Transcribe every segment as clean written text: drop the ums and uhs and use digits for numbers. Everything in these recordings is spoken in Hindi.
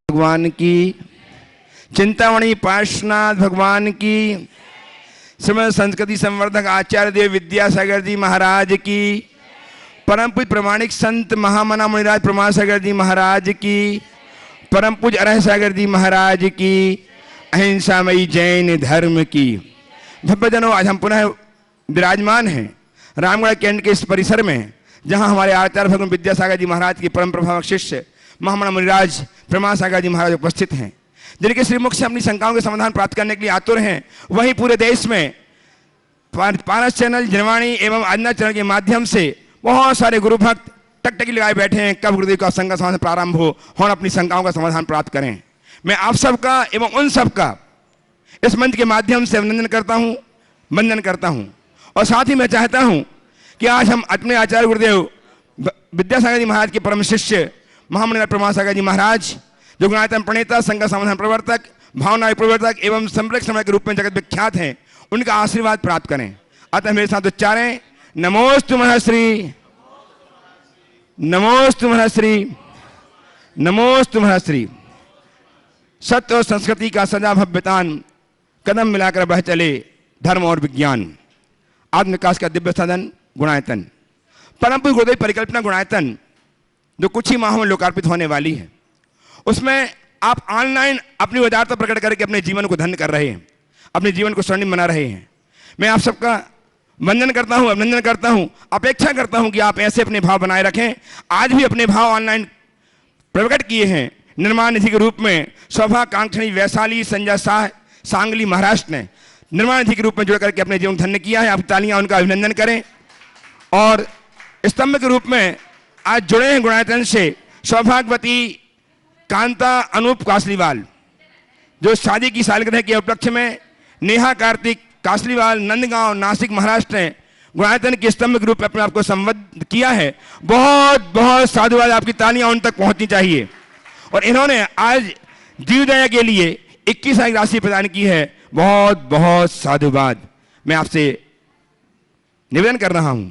भगवान की, चिंतामणि पार्श्वनाथ भगवान की, श्रीमद संस्कृति संवर्धक आचार्य देव विद्यासागर जी महाराज की, परम पूज्य प्रमाणिक संत महामना मुनिराज प्रमाण सागर जी महाराज की, परम पूज्य अरह सागर जी महाराज की, अहिंसामयी जैन धर्म की। भव्यजनों, आज हम पुनः विराजमान हैं रामगढ़ कैंट के इस परिसर में, जहां हमारे आचार्य भगवान विद्यासागर जी महाराज की परम प्रभावक शिष्य महामना मुनिराज प्रमाण सागर जी महाराज उपस्थित हैं, जिनके श्रीमुख से अपनी शंकाओं के समाधान प्राप्त करने के लिए आतुर हैं। वहीं पूरे देश में पारस चैनल, जनवाणी एवं आज्ञा चैनल के माध्यम से बहुत सारे गुरु भक्त टकटकी लगाए बैठे हैं, कब गुरुदेव का शंका समाधान प्रारंभ हो और अपनी शंकाओं का समाधान प्राप्त करें। मैं आप सबका एवं उन सबका इस मंच के माध्यम से अभिनंदन करता हूं, वंदन करता हूं, और साथ ही मैं चाहता हूं कि आज हम अपने आचार्य गुरुदेव विद्यासागर जी महाराज के परम शिष्य महामना प्रमाण सागर जी महाराज, जो गुणायतन प्रणेता, शंका समाधान प्रवर्तक, भावना प्रवर्तक एवं संरक्षक समय के रूप में जगत विख्यात हैं, उनका आशीर्वाद प्राप्त करें। अतः मेरे साथ उच्चारें, नमोस्तु महश्री, नमोस्तु महश्री, नमोस्तु महश्री। सत्य और संस्कृति का सजा भव्यतान, कदम मिलाकर बह चले धर्म और विज्ञान। आत्म विकास का दिव्य साधन गुणायतन, परम पूज्य गुरुदेव परिकल्पना गुणायतन, जो कुछ ही माहों में लोकार्पित होने वाली है, उसमें आप ऑनलाइन अपनी उदारता प्रकट करके अपने जीवन को धन्य कर रहे हैं, अपने जीवन को स्वर्णिम बना रहे हैं। मैं आप सबका वंदन करता हूं, अभिनंदन करता हूं, अपेक्षा करता हूं कि आप ऐसे अपने भाव बनाए रखें। आज भी अपने भाव ऑनलाइन प्रकट किए हैं निर्माण निधि के रूप में। शोभाकांक्षणी वैशाली संजय शाह सांगली महाराष्ट्र ने निर्माण निधि के रूप में जुड़ करके अपने जीवन धन्य किया है। आप तालियां उनका अभिनंदन करें। और स्तंभ के रूप में आज जुड़े हैं गुणायतन से सौभाग्यवती कांता अनूप कासलीवाल, जो शादी की सालगिरह के उपलक्ष्य में नेहा कार्तिक कासलीवाल नंदगांव नासिक महाराष्ट्र ने गुणायतन के स्तंभ के रूप में अपने आप को संबद्ध किया है। बहुत बहुत साधुवाद, आपकी तालियां उन तक पहुंचनी चाहिए। और इन्होंने आज जीवदया के लिए 21 लाख राशि प्रदान की है। बहुत बहुत साधुवाद। मैं आपसे निवेदन कर रहा हूं,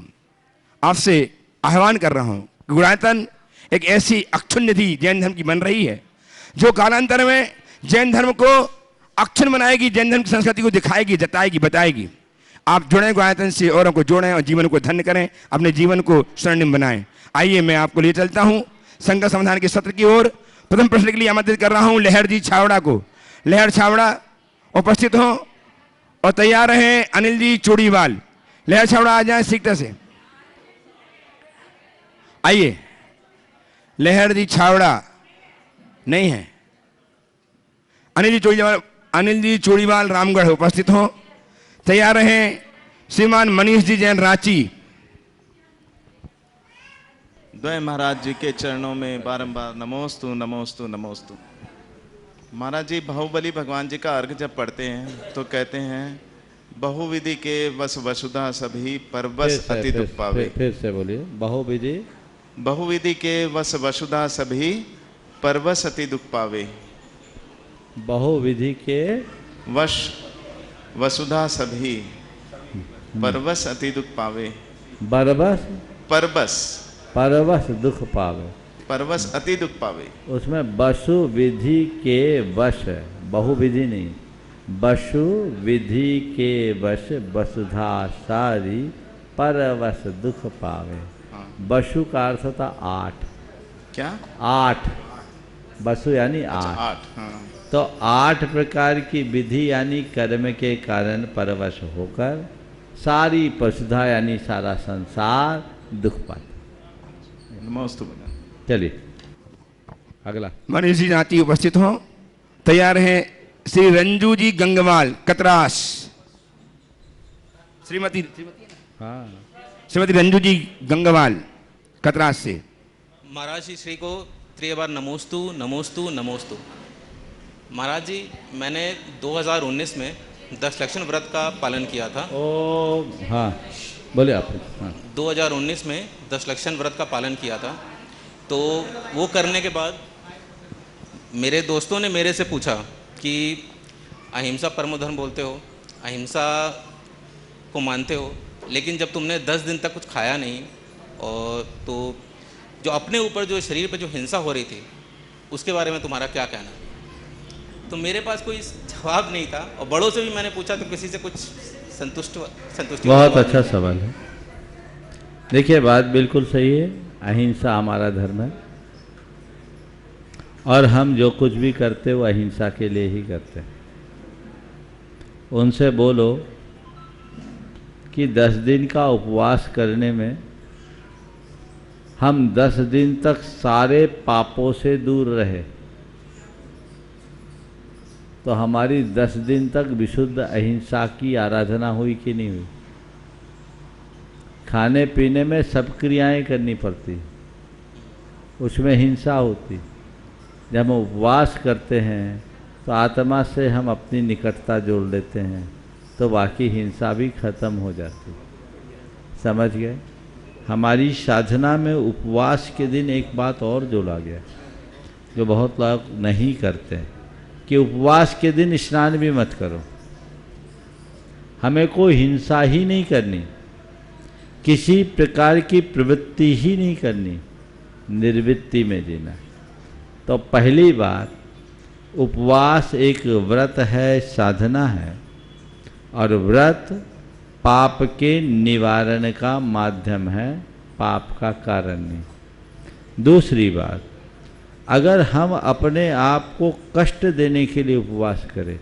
आपसे आह्वान कर रहा हूं, गुणायतन एक ऐसी अक्षुण्ण निधि जैन धर्म की बन रही है, जो कालांतर में जैन धर्म को अक्षुण्ण बनाएगी, जैन धर्म की संस्कृति को दिखाएगी, जताएगी, बताएगी। आप जुड़ें गुणायतन से, औरों को जोड़ें और जीवन को धन्य करें, अपने जीवन को स्वर्णिम बनाएं। आइए मैं आपको ले चलता हूं शंका समाधान के सत्र की ओर। प्रथम प्रश्न के लिए आमंत्रित कर रहा हूं लहर जी छावड़ा को। लहर छावड़ा उपस्थित हो और तैयार रहें। अनिल जी चूड़ीवाल, लहर छावड़ा आ जाए सीक्टर से। आइए, लहर जी छावड़ा नहीं है। अनिल जी चूड़ीवाल रामगढ़ उपस्थित हो, तैयार रहें। श्रीमान मनीष जी जैन रांची। द्वय महाराज जी के चरणों में बारंबार नमोस्तु नमोस्तु नमोस्तु। महाराज जी बाहुबली भगवान जी का अर्घ जब पढ़ते हैं तो कहते हैं बहुविधि के वस वसुधा सभी पर बस अति दुख पावे। फिर से बोलिए। बहुविधि, बहुविधि के वस वसुधा सभी परवश अति दुख पावे। बहुविधि के वश वसुधा सभी परवश अति दुख पावे। बरबस परबस परवश दुख पावे, परवश अति दुख पावे। उसमें वसु विधि के वश, बहुविधि नहीं, वसु विधि के वश वसुधा सारी परवश दुख पावे। वसु का अर्थ होता 8। क्या? 8, वसु यानी 8। 8, हाँ। तो 8 प्रकार की विधि यानी कर्म के कारण परवश होकर सारी वसुधा यानी सारा संसार दुख पाता। नमोस्तु। चलिए अगला। मनीष जी नाती उपस्थित हो, तैयार हैं। श्री रंजू जी गंगवाल कतरास। श्रीमती रंजू जी गंगवाल कतरास से। महाराज श्री को 3 बार नमोस्तु नमोस्तु नमोस्तु। महाराज जी, मैंने 2019 में 10 लक्षण व्रत का पालन किया था। ओ हाँ, बोले आप। हाँ। 2019 में 10 लक्षण व्रत का पालन किया था। तो वो करने के बाद मेरे दोस्तों ने मेरे से पूछा कि अहिंसा परमो धर्म बोलते हो, अहिंसा को मानते हो, लेकिन जब तुमने 10 दिन तक कुछ खाया नहीं, और तो जो अपने ऊपर जो शरीर पर जो हिंसा हो रही थी उसके बारे में तुम्हारा क्या कहना है? तो मेरे पास कोई जवाब नहीं था, और बड़ों से भी मैंने पूछा तो किसी से कुछ संतुष्टि। बहुत अच्छा सवाल है। देखिए, बात बिल्कुल सही है, अहिंसा हमारा धर्म है और हम जो कुछ भी करते वो अहिंसा के लिए ही करते हैं। उनसे बोलो कि 10 दिन का उपवास करने में हम 10 दिन तक सारे पापों से दूर रहे तो हमारी 10 दिन तक विशुद्ध अहिंसा की आराधना हुई कि नहीं हुई? खाने पीने में सब क्रियाएं करनी पड़ती, उसमें हिंसा होती। जब हम उपवास करते हैं तो आत्मा से हम अपनी निकटता जोड़ लेते हैं, तो बाकी हिंसा भी खत्म हो जाती। समझ गए? हमारी साधना में उपवास के दिन एक बात और जोड़ा गया जो बहुत लोग नहीं करते हैं, कि उपवास के दिन स्नान भी मत करो। हमें कोई हिंसा ही नहीं करनी, किसी प्रकार की प्रवृत्ति ही नहीं करनी, निर्वृत्ति में जीना। तो पहली बात, उपवास एक व्रत है, साधना है, और व्रत पाप के निवारण का माध्यम है, पाप का कारण नहीं। दूसरी बात, अगर हम अपने आप को कष्ट देने के लिए उपवास करें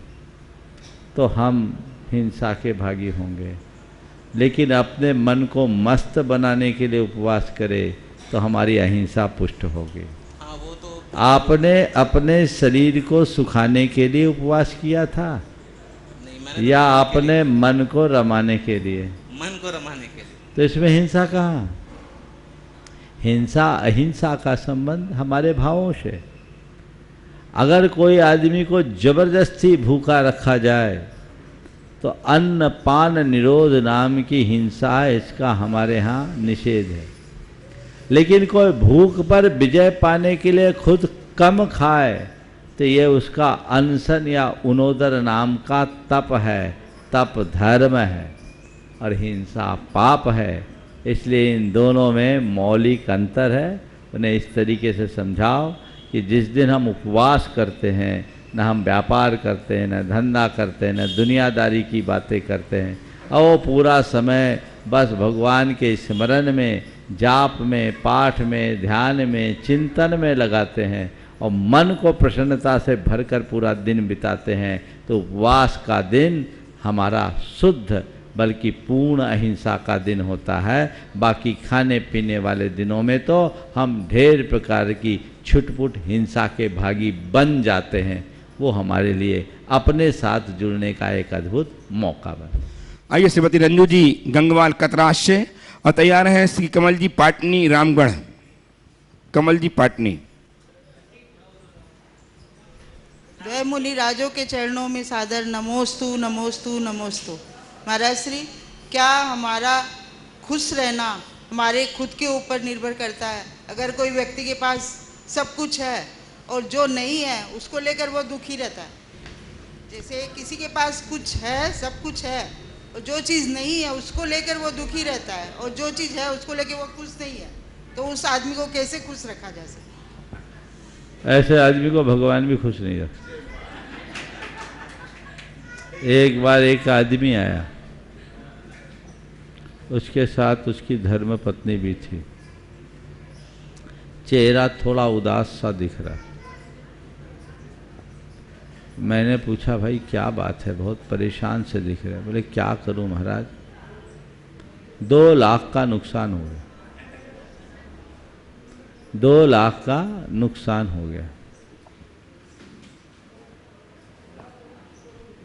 तो हम हिंसा के भागी होंगे, लेकिन अपने मन को मस्त बनाने के लिए उपवास करें तो हमारी अहिंसा पुष्ट होगी। हाँ, वो तो आपने अपने शरीर को सुखाने के लिए उपवास किया था नहीं, मैंने या तो अपने मन को रमाने के लिए? मन को रमाने के लिए। तो इसमें हिंसा कहाँ? हिंसा अहिंसा का संबंध हमारे भावों से। अगर कोई आदमी को जबरदस्ती भूखा रखा जाए तो अन्न पान निरोध नाम की हिंसा है, इसका हमारे यहाँ निषेध है। लेकिन कोई भूख पर विजय पाने के लिए खुद कम खाए तो ये उसका अनशन या उनोदर नाम का तप है, तप धर्म है, और हिंसा पाप है। इसलिए इन दोनों में मौलिक अंतर है। उन्हें इस तरीके से समझाओ कि जिस दिन हम उपवास करते हैं, न हम व्यापार करते हैं, न धंधा करते हैं, न दुनियादारी की बातें करते हैं, और वो पूरा समय बस भगवान के स्मरण में, जाप में, पाठ में, ध्यान में, चिंतन में लगाते हैं और मन को प्रसन्नता से भरकर पूरा दिन बिताते हैं, तो उपवास का दिन हमारा शुद्ध बल्कि पूर्ण अहिंसा का दिन होता है। बाकी खाने पीने वाले दिनों में तो हम ढेर प्रकार की छुटपुट हिंसा के भागी बन जाते हैं। वो हमारे लिए अपने साथ जुड़ने का एक अद्भुत मौका बने। आइए श्रीमती रंजू जी गंगवाल कतराश से, और तैयार हैं श्री कमल जी पाटनी रामगढ़। कमल जी पाटनी। जय मुनि राजों के चरणों में सादर नमोस्तु नमोस्तु नमोस्तु। महाराज श्री, क्या हमारा खुश रहना हमारे खुद के ऊपर निर्भर करता है? अगर कोई व्यक्ति के पास सब कुछ है और जो नहीं है उसको लेकर वो दुखी रहता है, जैसे किसी के पास कुछ है, सब कुछ है, और जो चीज़ नहीं है उसको लेकर वो दुखी रहता है, और जो चीज़ है उसको लेकर वो खुश नहीं है, तो उस आदमी को कैसे खुश रखा जा सकता? ऐसे आदमी को भगवान भी खुश नहीं रखते। एक बार एक आदमी आया, उसके साथ उसकी धर्म पत्नी भी थी। चेहरा थोड़ा उदास सा दिख रहा। मैंने पूछा, भाई क्या बात है, बहुत परेशान से दिख रहे? बोले, क्या करूं महाराज, 2 लाख का नुकसान हो गया। 2 लाख का नुकसान हो गया।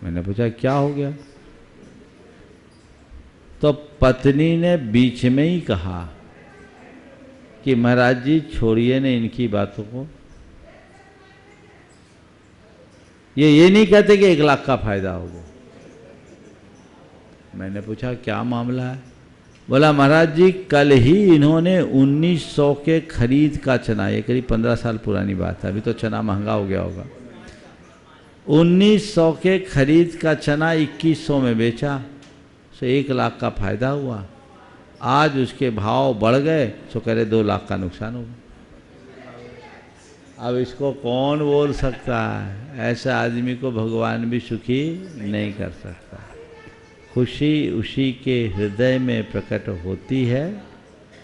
मैंने पूछा क्या हो गया? तो पत्नी ने बीच में ही कहा कि महाराज जी छोड़िए ने इनकी बातों को, ये नहीं कहते कि 1 लाख का फायदा होगा। मैंने पूछा क्या मामला है? बोला, महाराज जी कल ही इन्होंने 1900 के खरीद का चना, ये करीब 15 साल पुरानी बात है, अभी तो चना महंगा हो गया होगा, 1900 के खरीद का चना 2100 में बेचा, तो 1 लाख का फायदा हुआ। आज उसके भाव बढ़ गए तो कह रहे 2 लाख का नुकसान होगा। अब इसको कौन बोल सकता है? ऐसा आदमी को भगवान भी सुखी नहीं कर सकता। खुशी उसी के हृदय में प्रकट होती है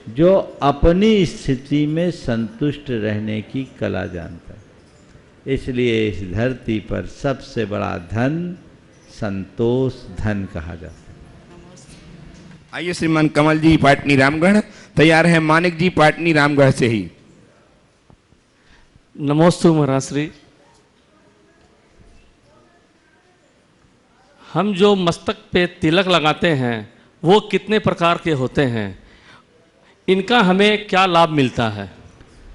जो अपनी स्थिति में संतुष्ट रहने की कला जानता है। इसलिए इस धरती पर सबसे बड़ा धन संतोष धन कहा जाता है। आइए श्रीमान कमल जी पाटनी रामगढ़ तैयार है, मानिक जी पाटनी रामगढ़ से ही। नमोस्तु महाराज श्री। हम जो मस्तक पे तिलक लगाते हैं वो कितने प्रकार के होते हैं, इनका हमें क्या लाभ मिलता है?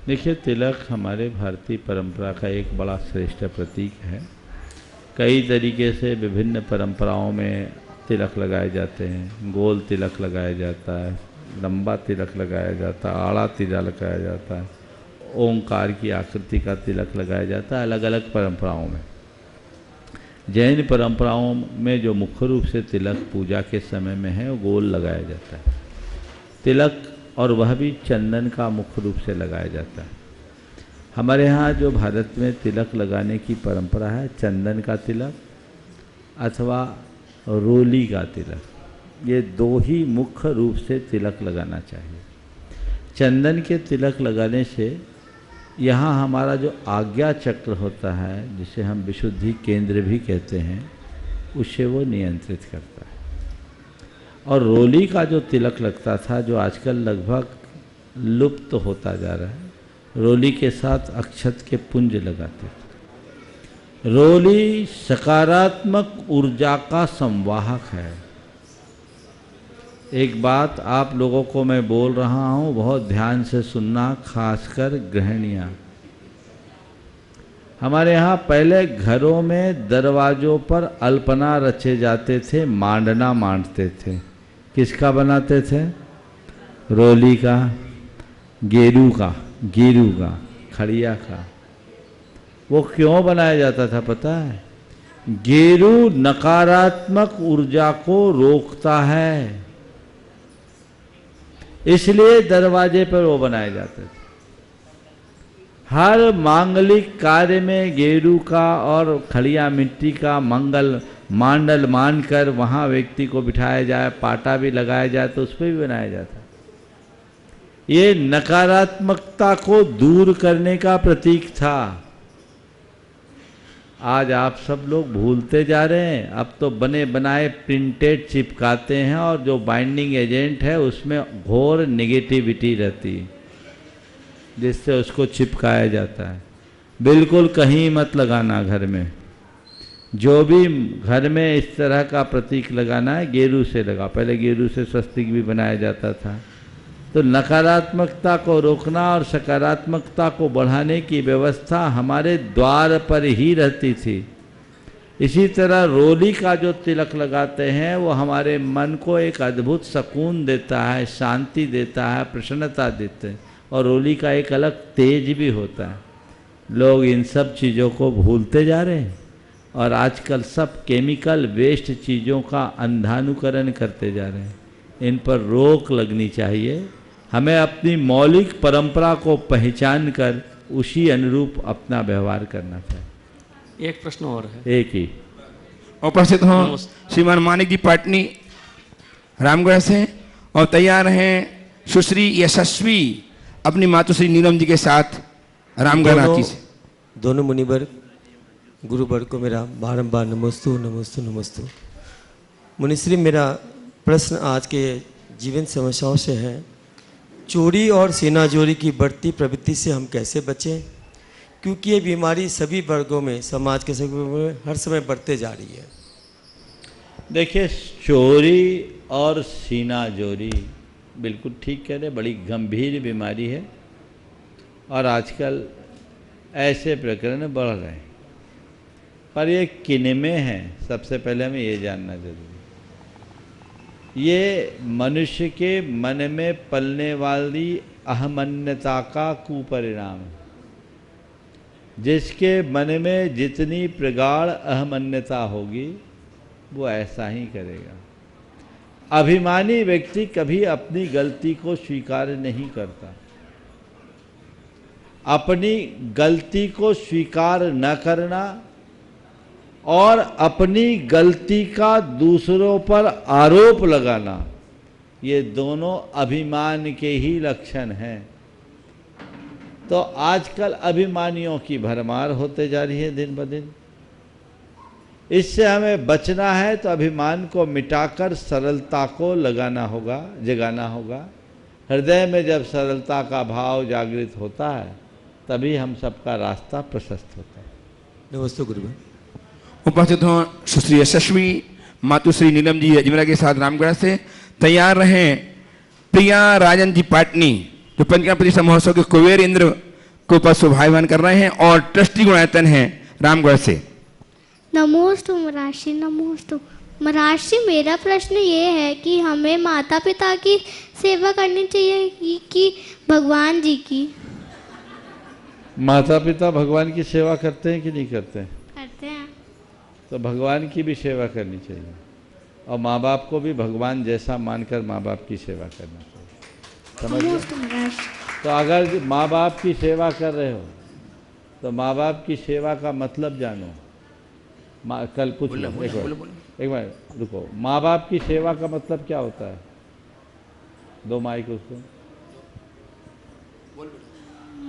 देखिए, तिलक हमारे भारतीय परंपरा का एक बड़ा श्रेष्ठ प्रतीक है। कई तरीके से विभिन्न परंपराओं में तिलक लगाए जाते हैं। गोल तिलक लगाया जाता है, लंबा तिलक लगाया जाता है, आड़ा तिलक लगाया जाता है, ओंकार की आकृति का तिलक लगाया जाता है, अलग अलग परंपराओं में। जैन परंपराओं में जो मुख्य रूप से तिलक पूजा के समय में है वो गोल लगाया जाता है तिलक, और वह भी चंदन का मुख्य रूप से लगाया जाता है। हमारे यहाँ जो भारत में तिलक लगाने की परंपरा है, चंदन का तिलक अथवा रोली का तिलक, ये दो ही मुख्य रूप से तिलक लगाना चाहिए। चंदन के तिलक लगाने से यहाँ हमारा जो आज्ञा चक्र होता है, जिसे हम विशुद्धि केंद्र भी कहते हैं, उसे वो नियंत्रित करता है। और रोली का जो तिलक लगता था, जो आजकल लगभग लुप्त होता जा रहा है, रोली के साथ अक्षत के पुंज लगाते थे। रोली सकारात्मक ऊर्जा का संवाहक है। एक बात आप लोगों को मैं बोल रहा हूँ, बहुत ध्यान से सुनना, खासकर गृहिणियाँ। हमारे यहाँ पहले घरों में दरवाजों पर अल्पना रचे जाते थे, मांडना मांडते थे। किसका बनाते थे? रोली का, गेरू का, खड़िया का। वो क्यों बनाया जाता था पता है? गेरू नकारात्मक ऊर्जा को रोकता है, इसलिए दरवाजे पर वो बनाए जाते थे। हर मांगलिक कार्य में गेरू का और खड़िया मिट्टी का मांडल मानकर वहाँ व्यक्ति को बिठाया जाए, पाटा भी लगाया जाए तो उस पर भी बनाया जाता। ये नकारात्मकता को दूर करने का प्रतीक था। आज आप सब लोग भूलते जा रहे हैं। अब तो बने बनाए प्रिंटेड चिपकाते हैं, और जो बाइंडिंग एजेंट है उसमें घोर नेगेटिविटी रहती है, जिससे उसको चिपकाया जाता है। बिल्कुल कहीं मत लगाना घर में। जो भी घर में इस तरह का प्रतीक लगाना है, गेरू से लगा। पहले गेरू से स्वस्तिक भी बनाया जाता था। तो नकारात्मकता को रोकना और सकारात्मकता को बढ़ाने की व्यवस्था हमारे द्वार पर ही रहती थी। इसी तरह रोली का जो तिलक लगाते हैं वो हमारे मन को एक अद्भुत सुकून देता है, शांति देता है, प्रसन्नता देते हैं। और रोली का एक अलग तेज भी होता है। लोग इन सब चीज़ों को भूलते जा रहे हैं और आजकल सब केमिकल वेस्ट चीज़ों का अंधानुकरण करते जा रहे हैं। इन पर रोक लगनी चाहिए। हमें अपनी मौलिक परंपरा को पहचान कर उसी अनुरूप अपना व्यवहार करना चाहिए। एक प्रश्न और है। एक ही उपस्थित हों श्रीमान मानिक जी पाटनी रामगढ़ से, और तैयार हैं सुश्री यशस्वी अपनी मातुश्री नीलम जी के साथ रामगढ़ रांची से। दोनों मुनिवर गुरुवर को मेरा बारंबार नमोस्तु नमोस्तु नमोस्तु। मुनिश्री, मेरा प्रश्न आज के जीवन समस्याओं से है। चोरी और सेनाजोरी की बढ़ती प्रवृत्ति से हम कैसे बचें, क्योंकि ये बीमारी सभी वर्गों में, समाज के सभी वर्गों में हर समय बढ़ते जा रही है। देखिए, चोरी और सीनाजोरी बिल्कुल ठीक कह रहे, बड़ी गंभीर बीमारी है और आजकल ऐसे प्रकरण बढ़ रहे हैं। पर ये किनमें है, सबसे पहले हमें ये जानना जरूरी है। ये मनुष्य के मन में पलने वाली अहमन्यता का कुपरिणाम है। जिसके मन में जितनी प्रगाढ़ अहमन्यता होगी वो ऐसा ही करेगा। अभिमानी व्यक्ति कभी अपनी गलती को स्वीकार नहीं करता। अपनी गलती को स्वीकार न करना और अपनी गलती का दूसरों पर आरोप लगाना, ये दोनों अभिमान के ही लक्षण हैं। तो आजकल अभिमानियों की भरमार होते जा रही है दिन ब दिन। इससे हमें बचना है तो अभिमान को मिटाकर सरलता को जगाना होगा। हृदय में जब सरलता का भाव जागृत होता है तभी हम सबका रास्ता प्रशस्त होता है। नमस्ते गुरुदेव। उपस्थित हों सुश्री यशस्वी मातुश्री नीलम जी अजमेरा के साथ रामगढ़ से। तैयार रहें प्रिया राजन जी पाटनी जो पंचकर्म प्रतिष्ठा महोत्सव के कुबेर इंद्र को पद शोभायमान कर रहे हैं और ट्रस्टी गुणायतन हैं रामगढ़ से। नमोस्तु महर्षि, नमोस्तु महर्षि। मेरा प्रश्न ये है कि हमें माता पिता की सेवा करनी चाहिए कि भगवान जी की? माता पिता भगवान की सेवा करते हैं कि नहीं करते हैं? करते हैं। तो भगवान की भी सेवा करनी चाहिए और माँ बाप को भी भगवान जैसा मानकर माँ बाप की सेवा करना चाहिए। समझ गए? तो अगर माँ बाप की सेवा कर रहे हो तो माँ बाप की सेवा का मतलब जानो। कल पूछ लो, एक बार रुको। माँ बाप की सेवा का मतलब क्या होता है? दो माइक उसको।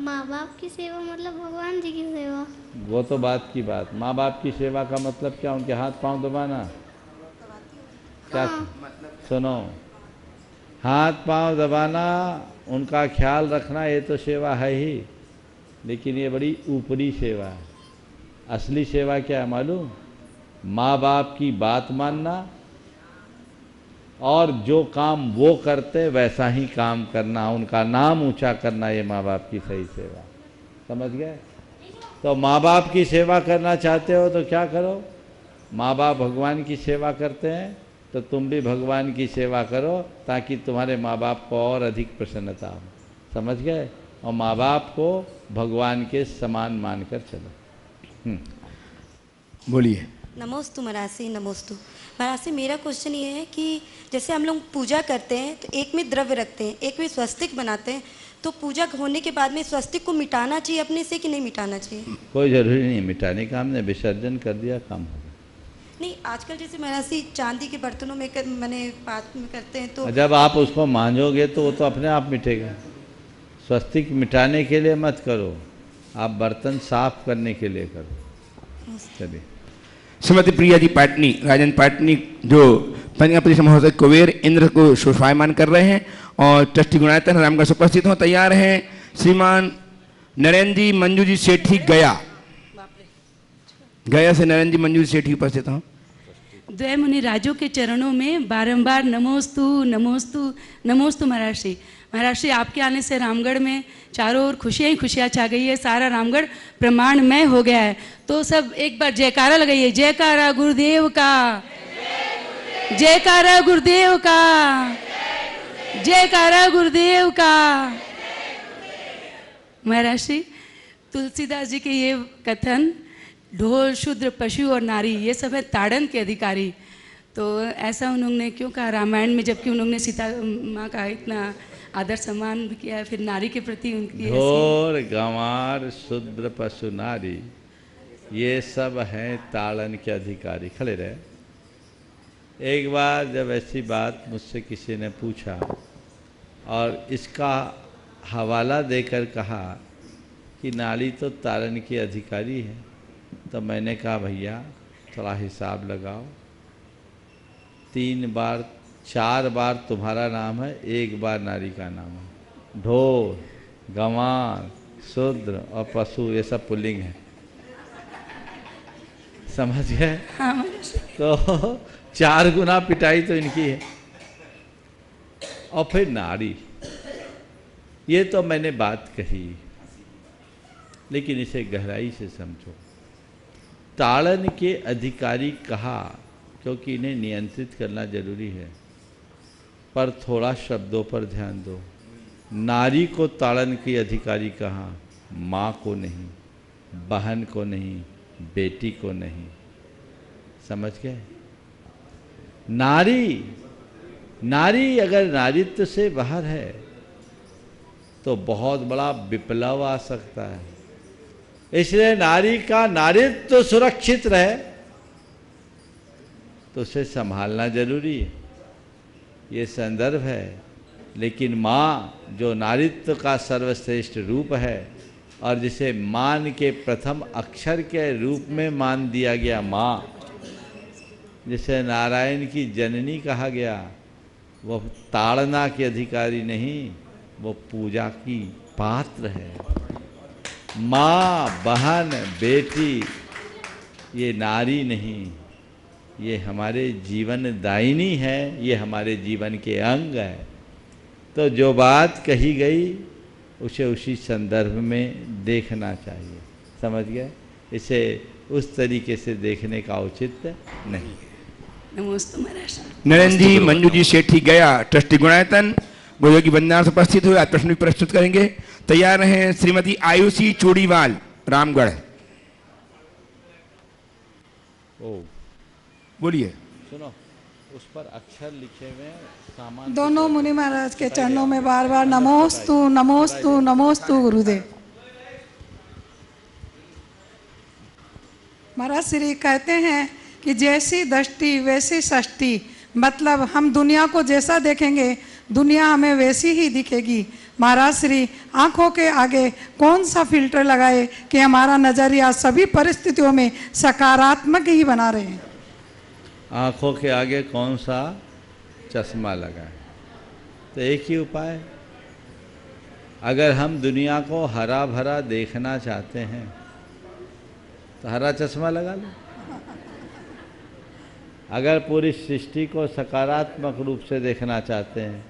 माँ बाप की सेवा मतलब भगवान जी की सेवा। वो तो बात की बात। माँ बाप की सेवा का मतलब क्या? उनके हाथ पांव दबाना। क्या सुनो, हाथ पांव दबाना, उनका ख्याल रखना, ये तो सेवा है ही, लेकिन ये बड़ी ऊपरी सेवा है। असली सेवा क्या है मालूम? माँ बाप की बात मानना और जो काम वो करते वैसा ही काम करना, उनका नाम ऊंचा करना, ये माँ बाप की सही सेवा। समझ गए? तो माँ बाप की सेवा करना चाहते हो तो क्या करो? माँ बाप भगवान की सेवा करते हैं तो तुम भी भगवान की सेवा करो ताकि तुम्हारे माँ बाप को और अधिक प्रसन्नता हो। समझ गए? और माँ बाप को भगवान के समान मानकर चलो। बोलिए। नमोस्तु महर्षि, नमोस्तु महर्षि। मेरा क्वेश्चन ये है कि जैसे हम लोग पूजा करते हैं तो एक में द्रव्य रखते हैं, एक में स्वस्तिक बनाते हैं, तो पूजा होने के बाद में स्वस्तिक को मिटाना चाहिए अपने से कि नहीं मिटाना चाहिए? कोई जरूरी नहीं मिटाने का, हमने विसर्जन कर दिया, काम हो गया। नहीं, आजकल जैसे महर्षि चांदी के बर्तनों में मैंने पात्र में करते हैं तो जब आप उसको मांझोगे तो वो तो अपने आप मिटेगा। स्वस्तिक मिटाने के लिए मत करो, आप बर्तन साफ करने के लिए करो। चलिए। श्रीमती प्रिया जी पाटनी, राजन पाटनी जो पंचकर्म प्रतिष्ठा महोत्सव कुबेर इंद्र को शोभायमान कर रहे हैं और ट्रस्टी गुणायतन रामगढ़ से उपस्थित हों। तैयार हैं श्रीमान नरेंद्र जी मंजू जी सेठी गया से नरेंद्र जी मंजू जी सेठी उपस्थित हों। द्वय मुनि राजों के चरणों में बारंबार नमोस्तु नमोस्तु नमोस्तु महर्षि। महर्षि, आपके आने से रामगढ़ में चारों ओर खुशियाँ ही खुशियाँ छा गई है, सारा रामगढ़ प्रमाणमय हो गया है। तो सब एक बार जयकारा लगाइए। जयकारा गुरुदेव का, जयकारा गुरुदेव का, जयकारा गुरुदेव का। महर्षि, तुलसीदास जी के ये कथन, ढोल शूद्र पशु और नारी ये सब है ताड़न के अधिकारी, तो ऐसा उन्होंने क्यों कहा रामायण में, जबकि उन्होंने सीता माँ का इतना आदर सम्मान भी किया है, फिर नारी के प्रति उनकी ढोल गंवार शूद्र पशु नारी ये सब हैं ताड़न के अधिकारी। खड़े रहे। एक बार जब ऐसी बात मुझसे किसी ने पूछा और इसका हवाला देकर कहा कि नारी तो ताड़न की अधिकारी है, तो मैंने कहा भैया थोड़ा हिसाब लगाओ, 3 बार 4 बार तुम्हारा नाम है, 1 बार नारी का नाम है। ढोल गंवार शूद्र और पशु ये सब पुल्लिंग है। समझ गए? हाँ। तो 4 गुना पिटाई तो इनकी है। और फिर नारी, ये तो मैंने बात कही, लेकिन इसे गहराई से समझो। ताड़न के अधिकारी कहा क्योंकि इन्हें नियंत्रित करना जरूरी है, पर थोड़ा शब्दों पर ध्यान दो। नारी को ताड़न की अधिकारी कहा, माँ को नहीं, बहन को नहीं, बेटी को नहीं। समझ गए? नारी, नारी अगर नारित्व से बाहर है तो बहुत बड़ा विप्लव आ सकता है। इसलिए नारी का नारीत्व तो सुरक्षित रहे तो उसे संभालना जरूरी है, ये संदर्भ है। लेकिन माँ जो नारीत्व का सर्वश्रेष्ठ रूप है और जिसे मान के प्रथम अक्षर के रूप में मान दिया गया, माँ जिसे नारायण की जननी कहा गया, वह ताड़ना की अधिकारी नहीं, वो पूजा की पात्र है। माँ, बहन, बेटी ये नारी नहीं, ये हमारे जीवन दायिनी है, ये हमारे जीवन के अंग है। तो जो बात कही गई उसे उसी संदर्भ में देखना चाहिए, समझ गए? इसे उस तरीके से देखने का औचित्य नहीं। नमस्ते महाराज। नरेंद्र जी, मंजू जी सेठी गया, ट्रस्टी गुणायतन गुरुदेव की वंदना से उपस्थित हुए, आज प्रश्न भी प्रस्तुत करेंगे। तैयार रहें श्रीमती आयुषी चूड़ीवाल, रामगढ़। बोलिए। सुनो, उस पर अक्षर लिखे हुए सामान। दोनों मुनि महाराज के चरणों में बार बार नमोस्तु नमोस्तु नमोस्तु गुरुदेव। महाराज श्री कहते हैं कि जैसी दृष्टि वैसी सृष्टि, मतलब हम दुनिया को जैसा देखेंगे दुनिया हमें वैसी ही दिखेगी। महाराज श्री आंखों के आगे कौन सा फिल्टर लगाए कि हमारा नजरिया सभी परिस्थितियों में सकारात्मक ही बना रहे? आँखों के आगे कौन सा चश्मा लगाए? तो एक ही उपाय, अगर हम दुनिया को हरा भरा देखना चाहते हैं तो हरा चश्मा लगा लो। अगर पूरी सृष्टि को सकारात्मक रूप से देखना चाहते हैं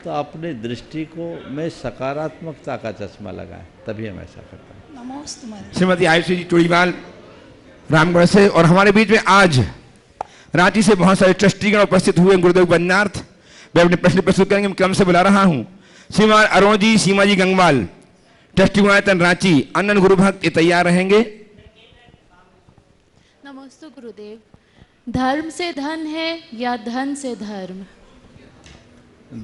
तो अपनी दृष्टि को में सकारात्मकता का चश्मा लगाएं, तभी हम ऐसा करते हैं। नमस्ते। श्रीमती आयुषी जी चूड़ीवाल, रामगढ़ से। और हमारे बीच में आज रांची से बहुत सारे ट्रस्टीगण उपस्थित हुए गुरुदेव वंदनार्थ। वे अपने प्रश्न प्रस्तुत करेंगे। मैं क्रम से बुला रहा हूँ श्रीमान अरुण जी, सीमा जी गंगवाल, ट्रस्टी गुणायतन रांची, अनंत गुरु भक्त, ये तैयार रहेंगे। नमस्ते गुरुदेव। धर्म से धन है या धन से धर्म?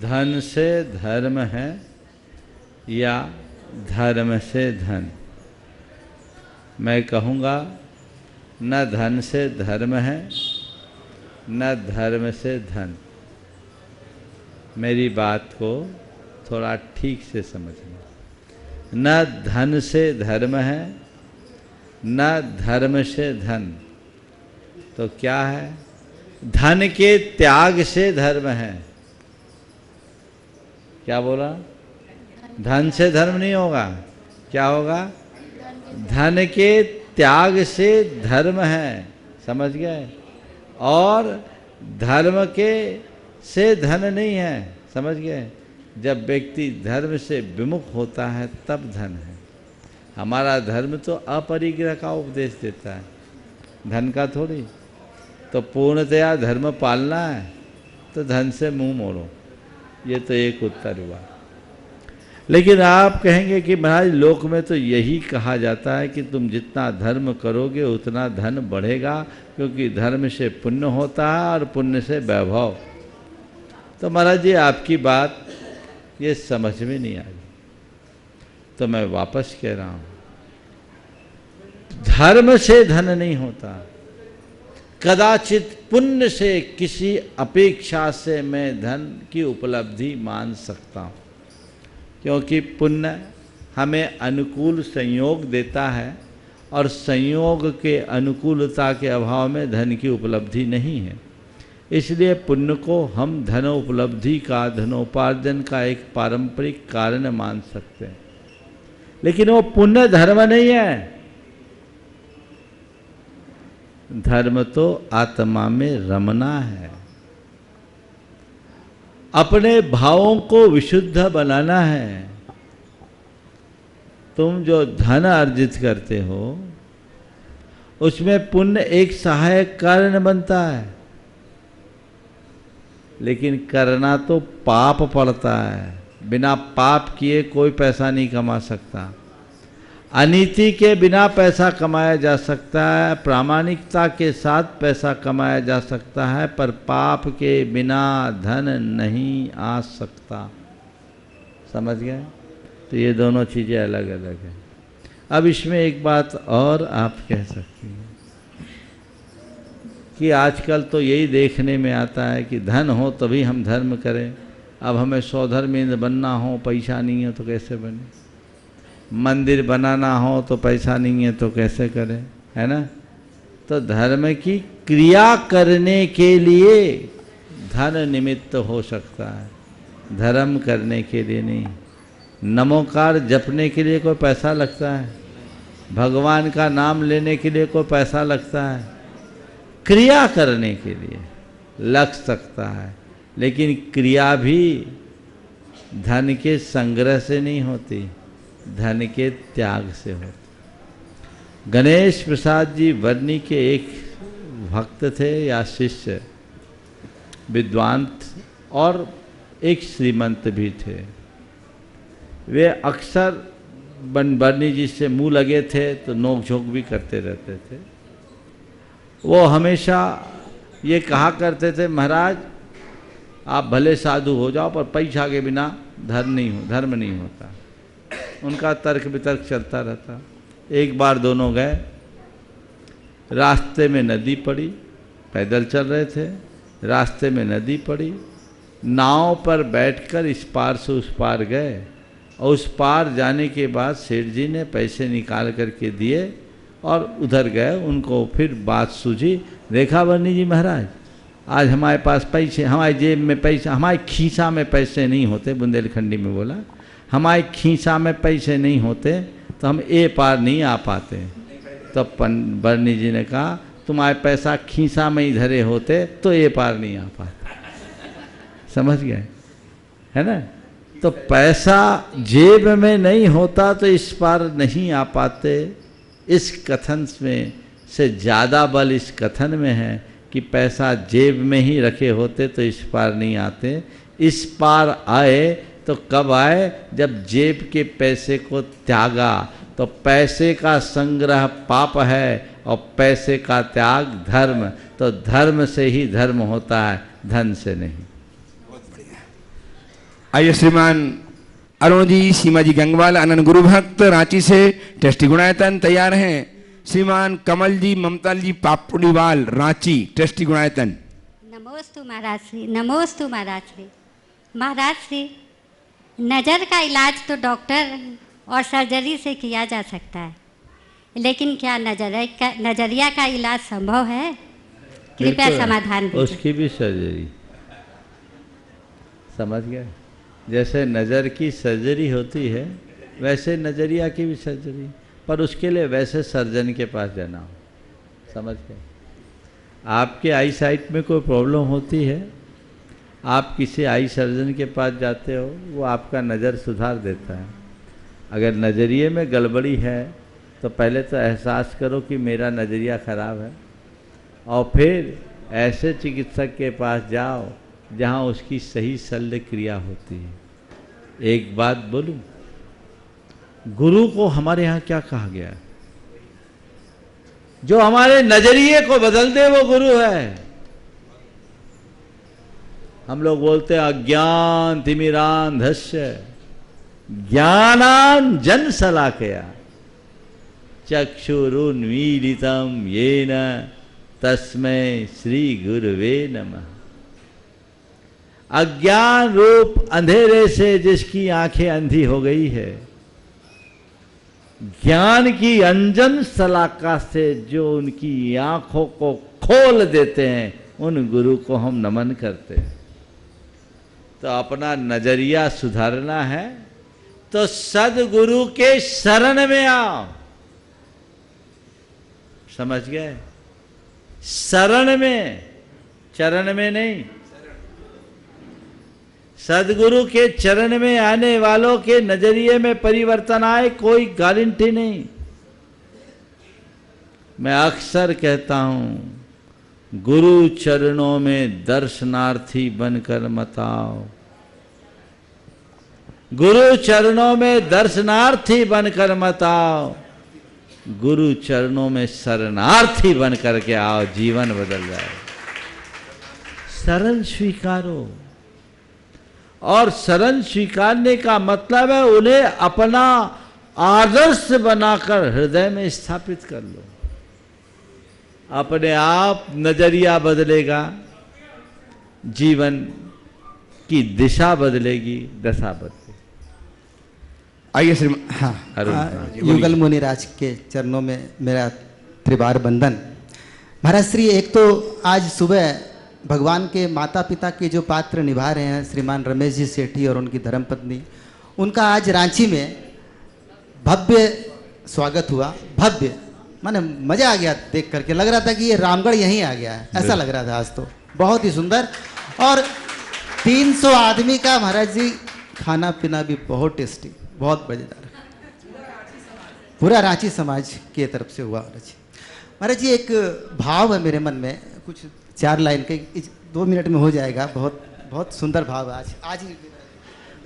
धन से धर्म है या धर्म से धन? मैं कहूँगा न धन से धर्म है न धर्म से धन। मेरी बात को थोड़ा ठीक से समझना। न धन से धर्म है न धर्म से धन। तो क्या है? धन के त्याग से धर्म है। क्या बोला? धन से धर्म नहीं होगा। क्या होगा? धन के त्याग से धर्म है, समझ गए? और धर्म के से धन नहीं है, समझ गए? जब व्यक्ति धर्म से विमुख होता है तब धन है। हमारा धर्म तो अपरिग्रह का उपदेश देता है, धन का थोड़ी। तो पूर्णतया धर्म पालना है तो धन से मुंह मोड़ो, ये तो एक उत्तर हुआ। लेकिन आप कहेंगे कि महाराज लोक में तो यही कहा जाता है कि तुम जितना धर्म करोगे उतना धन बढ़ेगा, क्योंकि धर्म से पुण्य होता है और पुण्य से वैभव। तो महाराज जी आपकी बात ये समझ में नहीं आई, तो मैं वापस कह रहा हूँ, धर्म से धन नहीं होता। कदाचित पुण्य से किसी अपेक्षा से मैं धन की उपलब्धि मान सकता हूँ, क्योंकि पुण्य हमें अनुकूल संयोग देता है और संयोग के अनुकूलता के अभाव में धन की उपलब्धि नहीं है। इसलिए पुण्य को हम धन उपलब्धि का, धनोपार्जन का एक पारंपरिक कारण मान सकते हैं, लेकिन वो पुण्य धर्म नहीं है। धर्म तो आत्मा में रमना है, अपने भावों को विशुद्ध बनाना है। तुम जो धन अर्जित करते हो उसमें पुण्य एक सहायक कारण बनता है, लेकिन करना तो पाप पड़ता है। बिना पाप किए कोई पैसा नहीं कमा सकता। अनीति के बिना पैसा कमाया जा सकता है, प्रामाणिकता के साथ पैसा कमाया जा सकता है, पर पाप के बिना धन नहीं आ सकता। समझ गए? तो ये दोनों चीज़ें अलग अलग हैं। अब इसमें एक बात और आप कह सकती हैं कि आजकल तो यही देखने में आता है कि धन हो तभी हम धर्म करें। अब हमें स्वधर्मेंद्र बनना हो, पैसा नहीं है तो कैसे बने? मंदिर बनाना हो तो पैसा नहीं है तो कैसे करें, है ना? तो धर्म की क्रिया करने के लिए धन निमित्त हो सकता है, धर्म करने के लिए नहीं। नमोकार जपने के लिए कोई पैसा लगता है? भगवान का नाम लेने के लिए कोई पैसा लगता है? क्रिया करने के लिए लग सकता है, लेकिन क्रिया भी धन के संग्रह से नहीं होती, धन के त्याग से होती। गणेश प्रसाद जी वर्णी के एक भक्त थे या शिष्य, विद्वान और एक श्रीमंत भी थे। वे अक्सर वर्णी जी से मुँह लगे थे तो नोक-झोंक भी करते रहते थे। वो हमेशा ये कहा करते थे, महाराज आप भले साधु हो जाओ पर पैसा के बिना धर्म नहीं होता। उनका तर्क वितर्क चलता रहता। एक बार दोनों गए, रास्ते में नदी पड़ी, पैदल चल रहे थे, रास्ते में नदी पड़ी, नाव पर बैठकर इस पार से उस पार गए और उस पार जाने के बाद सेठ जी ने पैसे निकाल करके दिए और उधर गए। उनको फिर बात सूझी, देखा वर्णी जी महाराज आज हमारे पास पैसे, हमारी जेब में पैसे, हमारे खीसा में पैसे नहीं होते, बुंदेलखंडी में बोला, हमारे खीसा में पैसे नहीं होते तो हम ए पार नहीं आ पाते। तो वर्णी जी ने कहा तुम्हारे पैसा खीसा में ही धरे होते तो ए पार नहीं आ पाते। समझ गए, है ना? तो पैसा जेब में नहीं होता तो इस पार नहीं आ पाते। इस कथन में से ज़्यादा बल इस कथन में है कि पैसा जेब में ही रखे होते तो इस पार नहीं आते। इस पार आए तो कब आए? जब जेब के पैसे को त्यागा। तो पैसे का संग्रह पाप है और पैसे का त्याग धर्म। तो धर्म से ही धर्म होता है, धन से नहीं। आइए श्रीमान अरुण जी, सीमा जी गंगवाल, अनंत गुरु भक्त रांची से ट्रस्टी गुणायतन तैयार हैं। श्रीमान कमल जी ममताल जी पापुड़ीवाल रांची ट्रस्टी गुणायतन। नमोस्तु महाराज श्री, नमोस्तु महाराज श्री। महाराज श्री, नज़र का इलाज तो डॉक्टर और सर्जरी से किया जा सकता है, लेकिन क्या नजरिया का इलाज संभव है? कृपया समाधान दीजिए। उसकी भी सर्जरी, समझ गए? जैसे नज़र की सर्जरी होती है वैसे नज़रिया की भी सर्जरी, पर उसके लिए वैसे सर्जन के पास जाना हो। समझ गए? आपके आई साइट में कोई प्रॉब्लम होती है, आप किसी आई सर्जन के पास जाते हो, वो आपका नज़र सुधार देता है। अगर नज़रिए में गड़बड़ी है तो पहले तो एहसास करो कि मेरा नज़रिया ख़राब है, और फिर ऐसे चिकित्सक के पास जाओ जहाँ उसकी सही शल्य क्रिया होती है। एक बात बोलूं, गुरु को हमारे यहाँ क्या कहा गया है? जो हमारे नजरिए को बदल दे वो गुरु है। हम लोग बोलते हैं अज्ञान तिमिरांधस्य ज्ञानांजन शलाकया चक्षुरुन्मीलितं येन तस्मै श्री गुरुवे नमः। अज्ञान रूप अंधेरे से जिसकी आंखें अंधी हो गई है, ज्ञान की अंजन शलाका से जो उनकी आंखों को खोल देते हैं, उन गुरु को हम नमन करते हैं। तो अपना नजरिया सुधारना है तो सदगुरु के शरण में आओ। समझ गए? शरण में, चरण में नहीं। सदगुरु के चरण में आने वालों के नजरिए में परिवर्तन आए, कोई गारंटी नहीं। मैं अक्सर कहता हूं, गुरु चरणों में दर्शनार्थी बनकर मत आओ। गुरु चरणों में दर्शनार्थी बनकर मत आओ, गुरु चरणों में शरणार्थी बनकर के आओ, जीवन बदल जाए। शरण स्वीकारो और शरण स्वीकारने का मतलब है उन्हें अपना आदर्श बनाकर हृदय में स्थापित कर लो। अपने आप नजरिया बदलेगा, जीवन की दिशा बदलेगी, दशा बदलेगी। आइए श्री युगल मुनिराज के चरणों में मेरा त्रिवार बंदन। महाराज श्री, एक तो आज सुबह भगवान के माता पिता के जो पात्र निभा रहे हैं श्रीमान रमेश जी सेठी और उनकी धर्मपत्नी, उनका आज रांची में भव्य स्वागत हुआ। भव्य माने मज़ा आ गया देख करके, लग रहा था कि ये रामगढ़ यहीं आ गया है, ऐसा लग रहा था आज तो। बहुत ही सुंदर, और 300 आदमी का महाराज जी खाना पीना भी बहुत टेस्टी, बहुत मज़ेदार, पूरा रांची समाज की तरफ से हुआ। महाराज जी एक भाव है मेरे मन में, कुछ 4 लाइन के 2 मिनट में हो जाएगा। बहुत बहुत सुंदर भाव है आज ही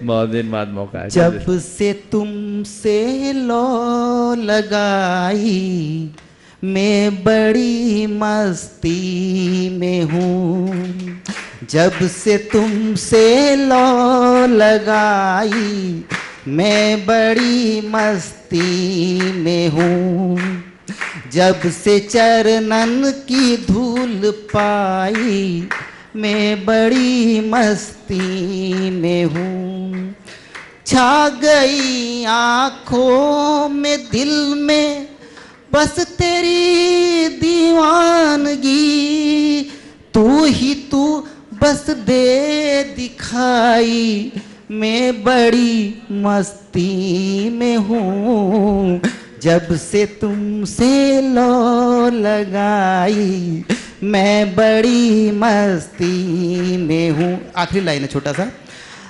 बहुत दिन बाद मौका है। जब से तुमसे लो लगाई मैं बड़ी मस्ती में हूँ, जब से तुमसे लो लगाई मैं बड़ी मस्ती में हूँ, जब से चरणन की धूल पाई मैं बड़ी मस्ती में हूँ, छा गई आँखों में दिल में बस तेरी दीवानगी, तू ही तू बस दे दिखाई मैं बड़ी मस्ती में हूँ, जब से तुमसे लो लगाई मैं बड़ी मस्ती में हूँ। आखिरी लाइन है छोटा सा।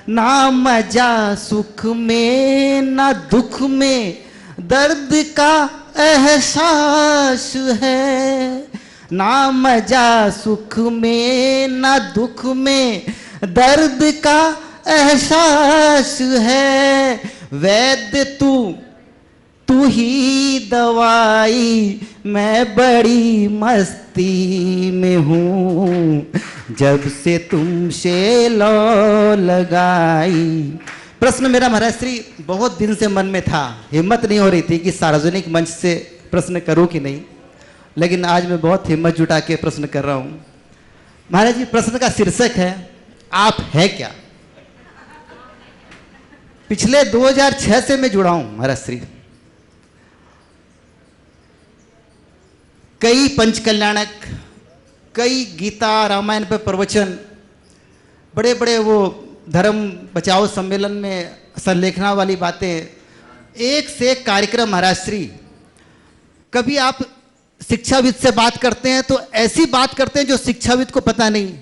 ना मजा सुख में ना दुख में दर्द का एहसास है, ना मजा सुख में ना दुख में दर्द का एहसास है, वैद्य तू ही दवाई मैं बड़ी मस्ती में हूँ, जब से तुमसे लो लगाई। प्रश्न मेरा महाराज श्री बहुत दिन से मन में था, हिम्मत नहीं हो रही थी कि सार्वजनिक मंच से प्रश्न करूं कि नहीं, लेकिन आज मैं बहुत हिम्मत जुटा के प्रश्न कर रहा हूं। महाराज जी प्रश्न का शीर्षक है आप है क्या। पिछले 2006 से मैं जुड़ा हूं महाराज श्री, कई पंचकल्याणक, कई गीता रामायण पर प्रवचन, बड़े बड़े वो धर्म बचाओ सम्मेलन में संलेखना वाली बातें, एक से एक कार्यक्रम महाराज श्री। कभी आप शिक्षाविद से बात करते हैं तो ऐसी बात करते हैं जो शिक्षाविद को पता नहीं,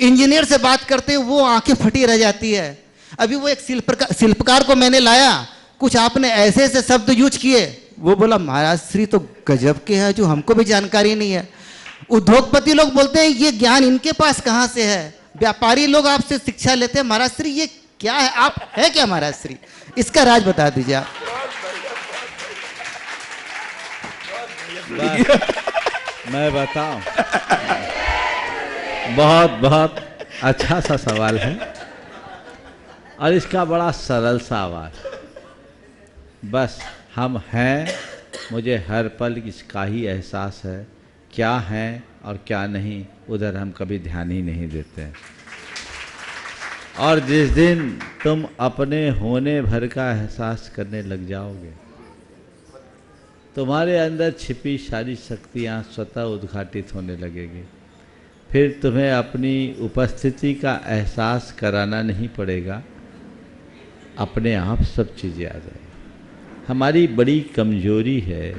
इंजीनियर से बात करते हैं वो आंखें फटी रह जाती है। अभी वो एक शिल्पकार को मैंने लाया, कुछ आपने ऐसे ऐसे शब्द यूज किए, वो बोला महाराज श्री तो गजब के हैं जो हमको भी जानकारी नहीं है। उद्योगपति लोग बोलते हैं ये ज्ञान इनके पास कहाँ से है, व्यापारी लोग आपसे शिक्षा लेते हैं, महाराज श्री ये क्या है, आप है क्या महाराज श्री, इसका राज बता दीजिए आप। मैं बताऊं, बहुत बहुत अच्छा सा सवाल है और इसका बड़ा सरल सा आवाज। बस हम हैं, मुझे हर पल इसका ही एहसास है, क्या हैं और क्या नहीं उधर हम कभी ध्यान ही नहीं देते हैं। और जिस दिन तुम अपने होने भर का एहसास करने लग जाओगे, तुम्हारे अंदर छिपी सारी शक्तियाँ स्वतः उद्घाटित होने लगेगी। फिर तुम्हें अपनी उपस्थिति का एहसास कराना नहीं पड़ेगा, अपने आप सब चीज़ें आ जाएगी। हमारी बड़ी कमजोरी है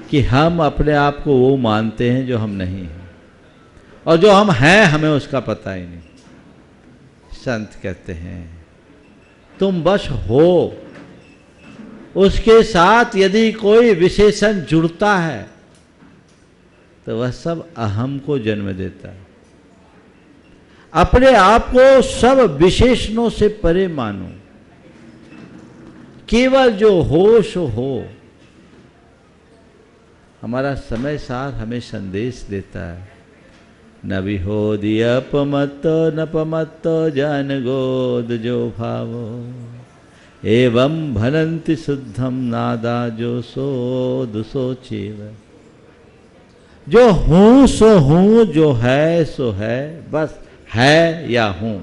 कि हम अपने आप को वो मानते हैं जो हम नहीं हैं, और जो हम हैं हमें उसका पता ही नहीं। संत कहते हैं तुम बस हो, उसके साथ यदि कोई विशेषण जुड़ता है तो वह सब अहम को जन्म देता है। अपने आप को सब विशेषणों से परे मानो, केवल जो होश हो। हमारा समय सार हमें संदेश देता है, न विहोदि अपमत्तो न पमत्तो जन गोद जो भावो एवं भनन्ति शुद्धम नादा जो सोद सोचेव। जो हूँ सो हूँ, जो है सो है, बस है या हूँ,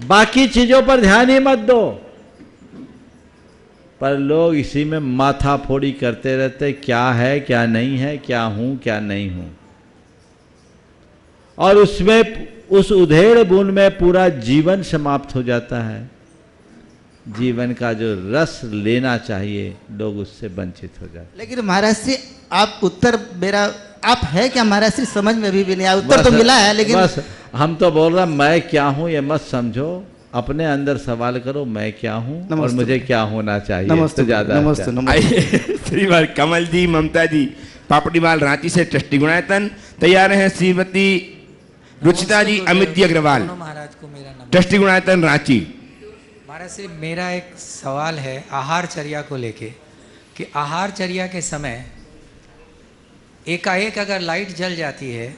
बाकी चीजों पर ध्यान ही मत दो। पर लोग इसी में माथा फोड़ी करते रहते, क्या है क्या नहीं है, क्या हूं क्या नहीं हूं, और उसमें उस उधेड़ बुन में पूरा जीवन समाप्त हो जाता है। जीवन का जो रस लेना चाहिए लोग उससे वंचित हो जाते। लेकिन महाराज श्री आप उत्तर मेरा आप है क्या महाराज श्री समझ में अभी भी नहीं आया। उत्तर तो मिला है लेकिन बस हम तो बोल रहे हैं मैं क्या हूँ ये मत समझो, अपने अंदर सवाल करो मैं क्या हूँ और मुझे क्या होना चाहिए। नमस्ते, तो ज्यादा नमस्ते, अच्छा। नमस्ते। श्रीमान कमल जी, ममता जी, पापड़ीवाल रांची से ट्रस्टी गुणायतन तैयार हैं। श्रीमती रुचिता जी, अमित जी अग्रवाल, महाराज को मेरा नमस्ते। ट्रस्टी गुणायतन रांची। महाराज से मेरा एक सवाल है आहारचर्या को लेके कि आहारचर्या के समय एकाएक अगर लाइट जल जाती है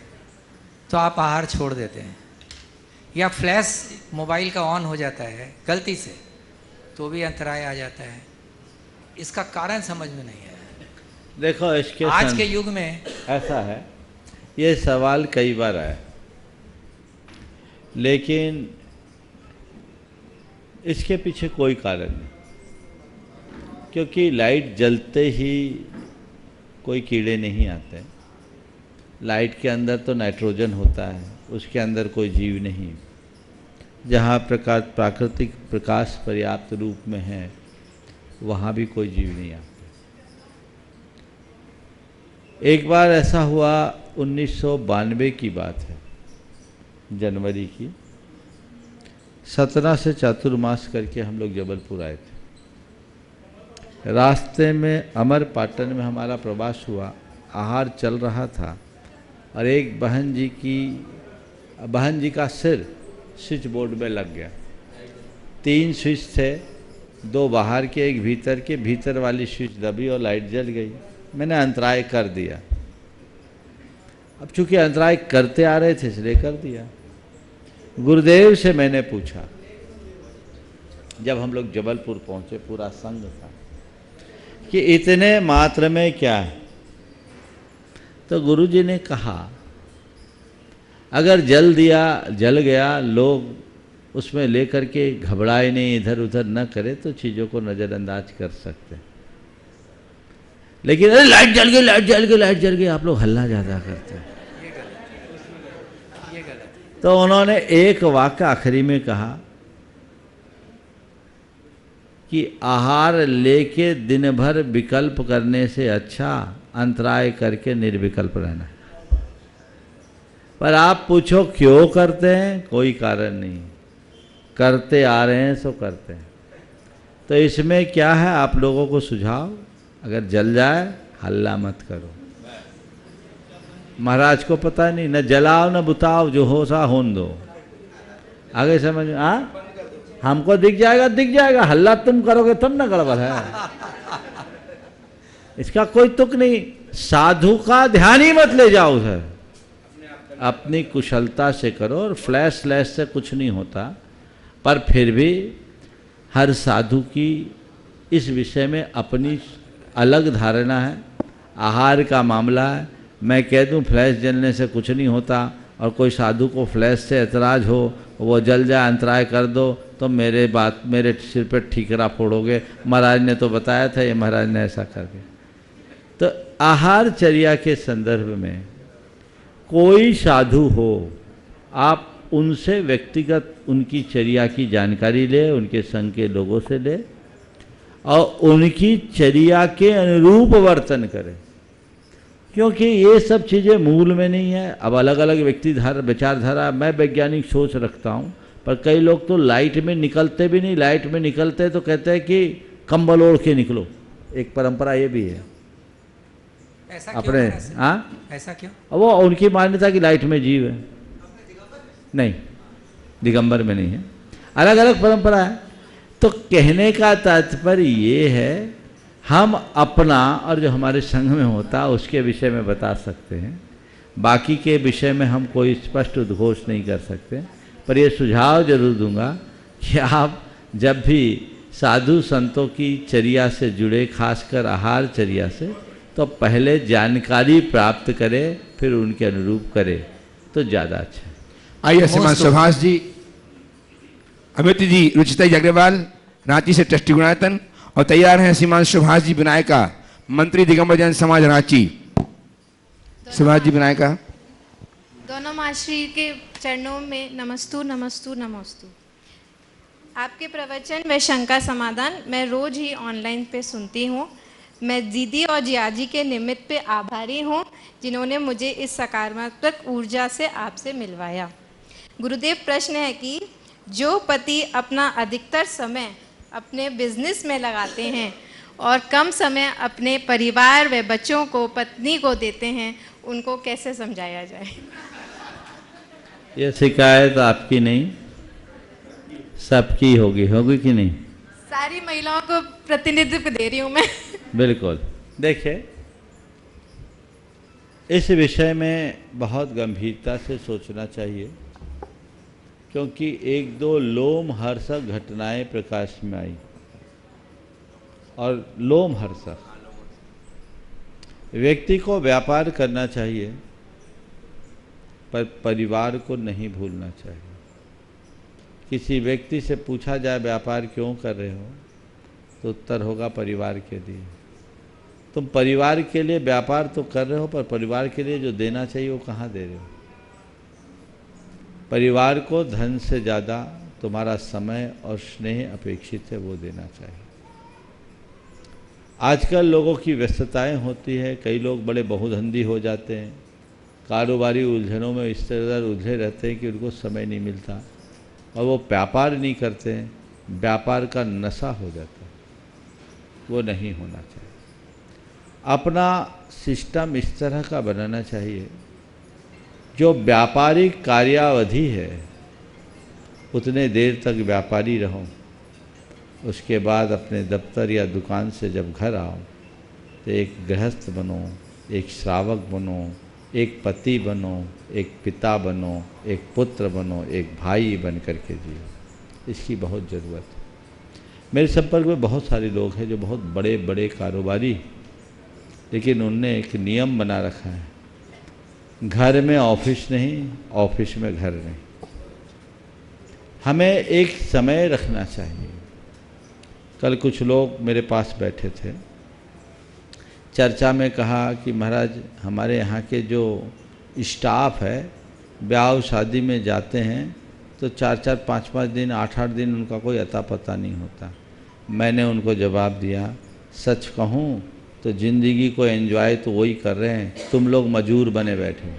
तो आप आहार छोड़ देते हैं, या फ्लैश मोबाइल का ऑन हो जाता है गलती से तो भी अंतराय आ जाता है। इसका कारण समझ में नहीं है। देखो इसके आज के युग में ऐसा है, ये सवाल कई बार आया, लेकिन इसके पीछे कोई कारण नहीं, क्योंकि लाइट जलते ही कोई कीड़े नहीं आते। लाइट के अंदर तो नाइट्रोजन होता है, उसके अंदर कोई जीव नहीं। जहाँ प्रकाश प्राकृतिक प्रकाश पर्याप्त रूप में है वहाँ भी कोई जीव नहीं आता। एक बार ऐसा हुआ, 1992 की बात है, जनवरी की, सतना से चातुर्मास करके हम लोग जबलपुर आए थे। रास्ते में अमरपाटन में हमारा प्रवास हुआ, आहार चल रहा था और एक बहन जी का सिर स्विच बोर्ड में लग गया। 3 स्विच थे, 2 बाहर के एक भीतर के, भीतर वाली स्विच दबी और लाइट जल गई। मैंने अंतराय कर दिया। अब चूंकि अंतराय करते आ रहे थे इसलिए कर दिया। गुरुदेव से मैंने पूछा, जब हम लोग जबलपुर पहुंचे पूरा संघ था, कि इतने मात्र में क्या है। तो गुरुजी ने कहा अगर जल गया, लोग उसमें लेकर के घबराए नहीं, इधर उधर न करे तो चीज़ों को नज़रअंदाज कर सकते हैं। लेकिन अरे लाइट जल गई, आप लोग हल्ला ज़्यादा करते हैं। तो उन्होंने एक वाक्य आखिरी में कहा कि आहार लेके दिन भर विकल्प करने से अच्छा अंतराय करके निर्विकल्प रहना है। पर आप पूछो क्यों करते हैं, कोई कारण नहीं, करते आ रहे हैं सो करते हैं। तो इसमें क्या है, आप लोगों को सुझाव, अगर जल जाए हल्ला मत करो। महाराज को पता नहीं, न जलाओ न बुताओ, जो हो सा होन दो। आगे समझ हमको दिख जाएगा, हल्ला तुम करोगे तब न गड़बड़ है। इसका कोई तुक नहीं। साधु का ध्यान ही मत ले जाओ उधर, अपनी कुशलता से करो। और फ्लैश से कुछ नहीं होता, पर फिर भी हर साधु की इस विषय में अपनी अलग धारणा है। आहार का मामला है, मैं कह दूं फ्लैश जलने से कुछ नहीं होता और कोई साधु को फ्लैश से एतराज़ हो, वो जल जाए अंतराय कर दो, तो मेरे सिर पर ठीकरा फोड़ोगे। महाराज ने तो बताया था, ये महाराज ने ऐसा कर दिया। तो आहारचर्या के संदर्भ में कोई साधु हो, आप उनसे व्यक्तिगत उनकी चर्या की जानकारी ले, उनके संघ के लोगों से ले और उनकी चर्या के अनुरूप वर्तन करें, क्योंकि ये सब चीज़ें मूल में नहीं है। अब अलग अलग विचारधारा, मैं वैज्ञानिक सोच रखता हूँ, पर कई लोग तो लाइट में निकलते भी नहीं। लाइट में निकलते तो कहते हैं कि कंबल ओढ़ के निकलो, एक परंपरा ये भी है ऐसा अपने। हाँ, ऐसा क्यों? वो उनकी मान्यता कि लाइट में जीव है, नहीं दिगंबर में नहीं है, अलग अलग परंपरा है। तो कहने का तात्पर्य ये है, हम अपना और जो हमारे संघ में होता उसके विषय में बता सकते हैं। बाकी के विषय में हम कोई स्पष्ट उद्घोष नहीं कर सकते, पर ये सुझाव जरूर दूंगा कि आप जब भी साधु संतों की चर्या से जुड़े, खासकर आहार चर्या से, तो पहले जानकारी प्राप्त करें, फिर उनके अनुरूप करें तो ज़्यादा अच्छा है। आइए श्रीमान सुभाष जी, अमित जी, रुचिता जी अग्रवाल रांची से ट्रस्टी गुणायतन, और तैयार हैं श्रीमान सुभाष जी विनायका, मंत्री दिगंबर जैन समाज रांची। सुभाष जी विनायका। दोनों माश्री के चरणों में नमस्तु नमस्तु नमस्तु। आपके प्रवचन व शंका समाधान मैं रोज ही ऑनलाइन पे सुनती हूँ। मैं दीदी और जियाजी के निमित्त पे आभारी हूँ जिन्होंने मुझे इस सकारात्मक ऊर्जा से आपसे मिलवाया। गुरुदेव, प्रश्न है कि जो पति अपना अधिकतर समय अपने बिजनेस में लगाते हैं और कम समय अपने परिवार व बच्चों को, पत्नी को देते हैं, उनको कैसे समझाया जाए? ये शिकायत आपकी नहीं, सबकी होगी कि नहीं? सारी महिलाओं को प्रतिनिधित्व दे रही हूँ मैं। बिल्कुल। देखिए, इस विषय में बहुत गंभीरता से सोचना चाहिए, क्योंकि एक दो लोमहर्षक घटनाएं प्रकाश में आई, और लोमहर्षक। व्यक्ति को व्यापार करना चाहिए, पर परिवार को नहीं भूलना चाहिए। किसी व्यक्ति से पूछा जाए व्यापार क्यों कर रहे हो, तो उत्तर होगा परिवार के लिए। तुम परिवार के लिए व्यापार तो कर रहे हो, पर परिवार के लिए जो देना चाहिए वो कहाँ दे रहे हो? परिवार को धन से ज़्यादा तुम्हारा समय और स्नेह अपेक्षित है, वो देना चाहिए। आजकल लोगों की व्यस्तताएं होती है, कई लोग बड़े बहुधंधी हो जाते हैं, कारोबारी उलझनों में इस तरह उलझे रहते हैं कि उनको समय नहीं मिलता, और वो व्यापार नहीं करते हैं, व्यापार का नशा हो जाता है। वो नहीं होना चाहिए। अपना सिस्टम इस तरह का बनाना चाहिए, जो व्यापारिक कार्यावधि है उतने देर तक व्यापारी रहो, उसके बाद अपने दफ्तर या दुकान से जब घर आओ तो एक गृहस्थ बनो, एक श्रावक बनो, एक पति बनो, एक पिता बनो, एक पुत्र बनो, एक भाई बन करके जियो। इसकी बहुत ज़रूरत है। मेरे संपर्क में बहुत सारे लोग हैं जो बहुत बड़े बड़े कारोबारी, लेकिन उनने एक नियम बना रखा है, घर में ऑफिस नहीं, ऑफिस में घर नहीं। हमें एक समय रखना चाहिए। कल कुछ लोग मेरे पास बैठे थे, चर्चा में कहा कि महाराज हमारे यहाँ के जो स्टाफ है ब्याह शादी में जाते हैं तो 4-4, 5-5 दिन, 8-8 दिन उनका कोई अता पता नहीं होता। मैंने उनको जवाब दिया, सच कहूँ तो ज़िंदगी को एंजॉय तो वही कर रहे हैं, तुम लोग मजूर बने बैठे,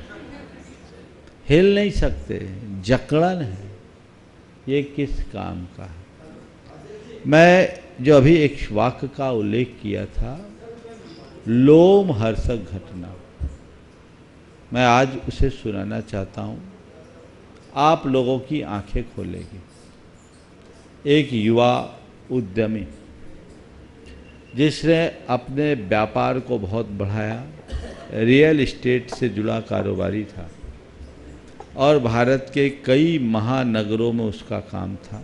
हिल नहीं सकते, जकड़न है, ये किस काम का है? मैं जो अभी एक वाक्य का उल्लेख किया था, लोमहर्षक घटना, मैं आज उसे सुनाना चाहता हूँ, आप लोगों की आंखें खोलेगी। एक युवा उद्यमी जिसने अपने व्यापार को बहुत बढ़ाया, रियल एस्टेट से जुड़ा कारोबारी था और भारत के कई महानगरों में उसका काम था।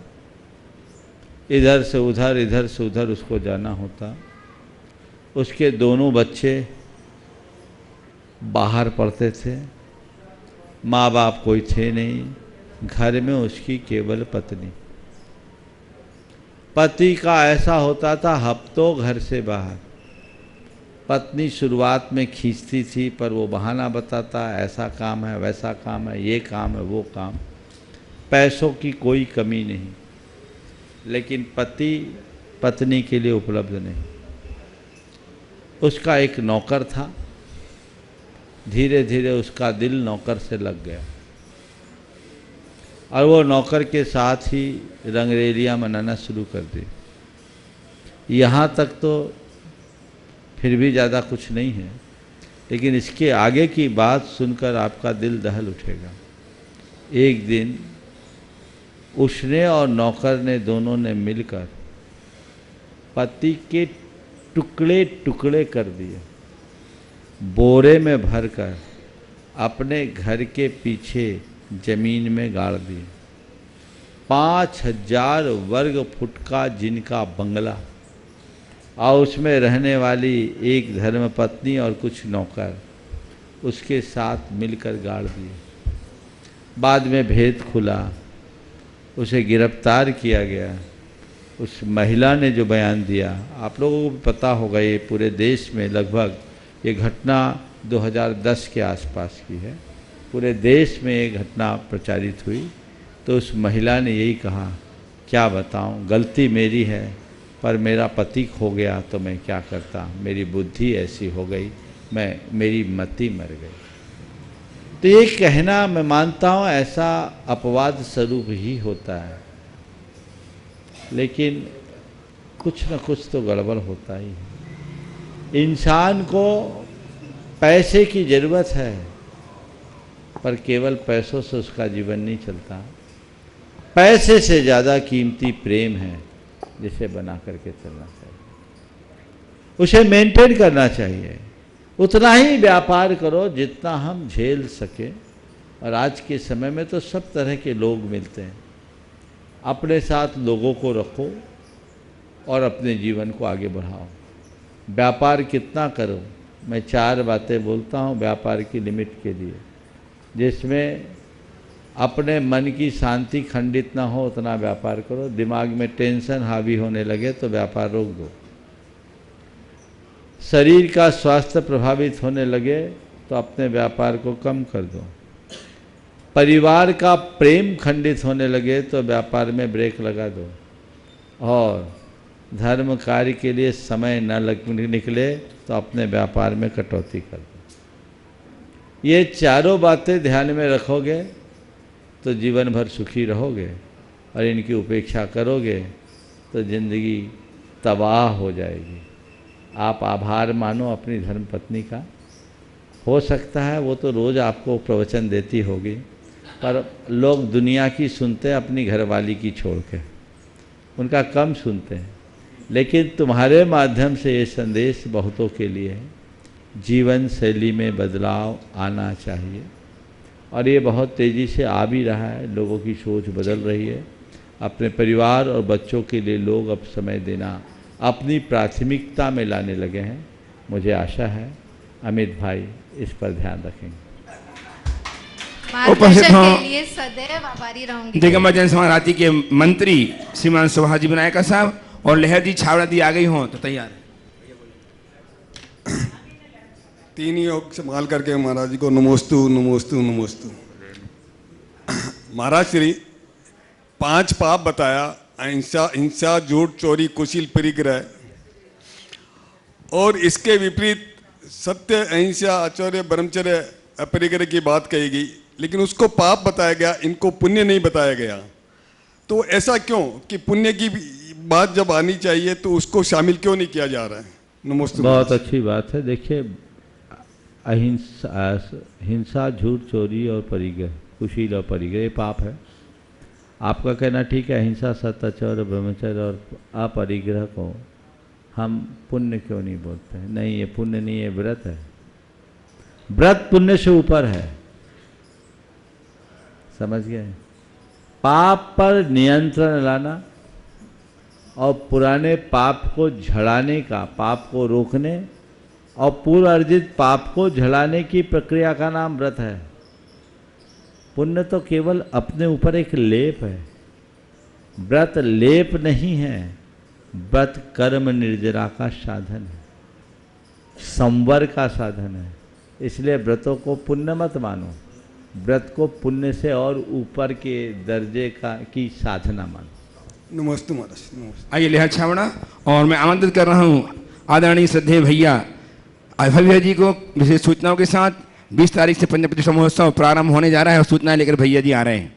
इधर से उधर, इधर से उधर उसको जाना होता। उसके दोनों बच्चे बाहर पढ़ते थे, माँ बाप कोई थे नहीं, घर में उसकी केवल पत्नी। पति का ऐसा होता था हफ्तों घर से बाहर। पत्नी शुरुआत में खींचती थी, पर वो बहाना बताता, ऐसा काम है, वैसा काम है, ये काम है, वो काम। पैसों की कोई कमी नहीं, लेकिन पति पत्नी के लिए उपलब्ध नहीं। उसका एक नौकर था, धीरे धीरे उसका दिल नौकर से लग गया और वो नौकर के साथ ही रंगरेलियाँ मनाना शुरू कर दी। यहाँ तक तो फिर भी ज़्यादा कुछ नहीं है, लेकिन इसके आगे की बात सुनकर आपका दिल दहल उठेगा। एक दिन उसने और नौकर ने दोनों ने मिलकर पति के टुकड़े टुकड़े कर दिए, बोरे में भरकर अपने घर के पीछे जमीन में गाड़ दिए। 5000 वर्ग फुट का जिनका बंगला और उसमें रहने वाली एक धर्मपत्नी और कुछ नौकर उसके साथ मिलकर गाड़ दिए। बाद में भेद खुला, उसे गिरफ्तार किया गया। उस महिला ने जो बयान दिया, आप लोगों को भी पता होगा, ये पूरे देश में लगभग ये घटना 2010 के आसपास की है, पूरे देश में ये घटना प्रचारित हुई। तो उस महिला ने यही कहा, क्या बताऊं, गलती मेरी है, पर मेरा पति खो गया तो मैं क्या करता, मेरी बुद्धि ऐसी हो गई, मेरी मति मर गई। तो ये कहना मैं मानता हूँ ऐसा अपवाद स्वरूप ही होता है, लेकिन कुछ न कुछ तो गड़बड़ होता ही है। इंसान को पैसे की ज़रूरत है, पर केवल पैसों से उसका जीवन नहीं चलता। पैसे से ज़्यादा कीमती प्रेम है, जिसे बना करके चलना चाहिए, उसे मेंटेन करना चाहिए। उतना ही व्यापार करो जितना हम झेल सके। और आज के समय में तो सब तरह के लोग मिलते हैं। अपने साथ लोगों को रखो और अपने जीवन को आगे बढ़ाओ। व्यापार कितना करो, मैं 4 बातें बोलता हूँ व्यापार की लिमिट के लिए, जिसमें अपने मन की शांति खंडित ना हो उतना व्यापार करो। दिमाग में टेंशन हावी होने लगे तो व्यापार रोक दो। शरीर का स्वास्थ्य प्रभावित होने लगे तो अपने व्यापार को कम कर दो। परिवार का प्रेम खंडित होने लगे तो व्यापार में ब्रेक लगा दो। और धर्म कार्य के लिए समय न निकले तो अपने व्यापार में कटौती कर दो। ये चारों बातें ध्यान में रखोगे तो जीवन भर सुखी रहोगे, और इनकी उपेक्षा करोगे तो जिंदगी तबाह हो जाएगी। आप आभार मानो अपनी धर्मपत्नी का। हो सकता है वो तो रोज़ आपको प्रवचन देती होगी, पर लोग दुनिया की सुनते हैं अपनी घरवाली की छोड़ के, उनका कम सुनते हैं। लेकिन तुम्हारे माध्यम से ये संदेश बहुतों के लिए है, जीवन शैली में बदलाव आना चाहिए। और ये बहुत तेज़ी से आ भी रहा है, लोगों की सोच बदल रही है। अपने परिवार और बच्चों के लिए लोग अब समय देना अपनी प्राथमिकता में लाने लगे हैं। मुझे आशा है अमित भाई इस पर ध्यान रखेंगे। मार्गदर्शन के लिए सदैव आभारी रहूंगी। दिगंबर जन समाज के मंत्री श्रीमान सुभाष जी विनायका साहब और लहर जी छावड़ा दी आ गई हों तो तैयार है। 3 योग संभाल करके महाराज जी को नमोस्तु नमोस्तु नमोस्तु। महाराज श्री 5 पाप बताया, अहिंसा, हिंसा, झूठ, चोरी, कुशील, परिग्रह, और इसके विपरीत सत्य, अहिंसा, आचर्य, ब्रह्मचर्य, अपरिग्रह की बात कही गई, लेकिन उसको पाप बताया गया, इनको पुण्य नहीं बताया गया। तो ऐसा क्यों कि पुण्य की बात जब आनी चाहिए तो उसको शामिल क्यों नहीं किया जा रहा है? नमस्ते। बहुत अच्छी बात है। देखिए, अहिंसा, हिंसा, झूठ, चोरी और परिग्रह, कुशील और परिग्रह, ये पाप है। आपका कहना ठीक है, अहिंसा, सत्य, आचर्य, ब्रह्मचर्य और अपरिग्रह को हम पुण्य क्यों नहीं बोलते हैं? नहीं, ये पुण्य नहीं है, व्रत है। व्रत पुण्य से ऊपर है, समझ गए? पाप पर नियंत्रण लाना और पुराने पाप को झड़ाने का, पाप को रोकने और पूर्व अर्जित पाप को झड़ाने की प्रक्रिया का नाम व्रत है। पुण्य तो केवल अपने ऊपर एक लेप है, व्रत लेप नहीं है। व्रत कर्म निर्जरा का साधन है, संवर का साधन है। इसलिए व्रतों को पुण्य मत मानो, व्रत को पुण्य से और ऊपर के दर्जे की साधना मानो। नमस्ते महाराज, नमस्ते। आइए लहर छावड़ा, और मैं आमंत्रित कर रहा हूँ आदरणीय श्रद्धेय भैया भैया जी को विशेष सूचनाओं के साथ। 20 तारीख से पंच प्रतिष्ठा महोत्सव प्रारंभ होने जा रहा है और सूचनाएं लेकर भैया जी आ रहे हैं।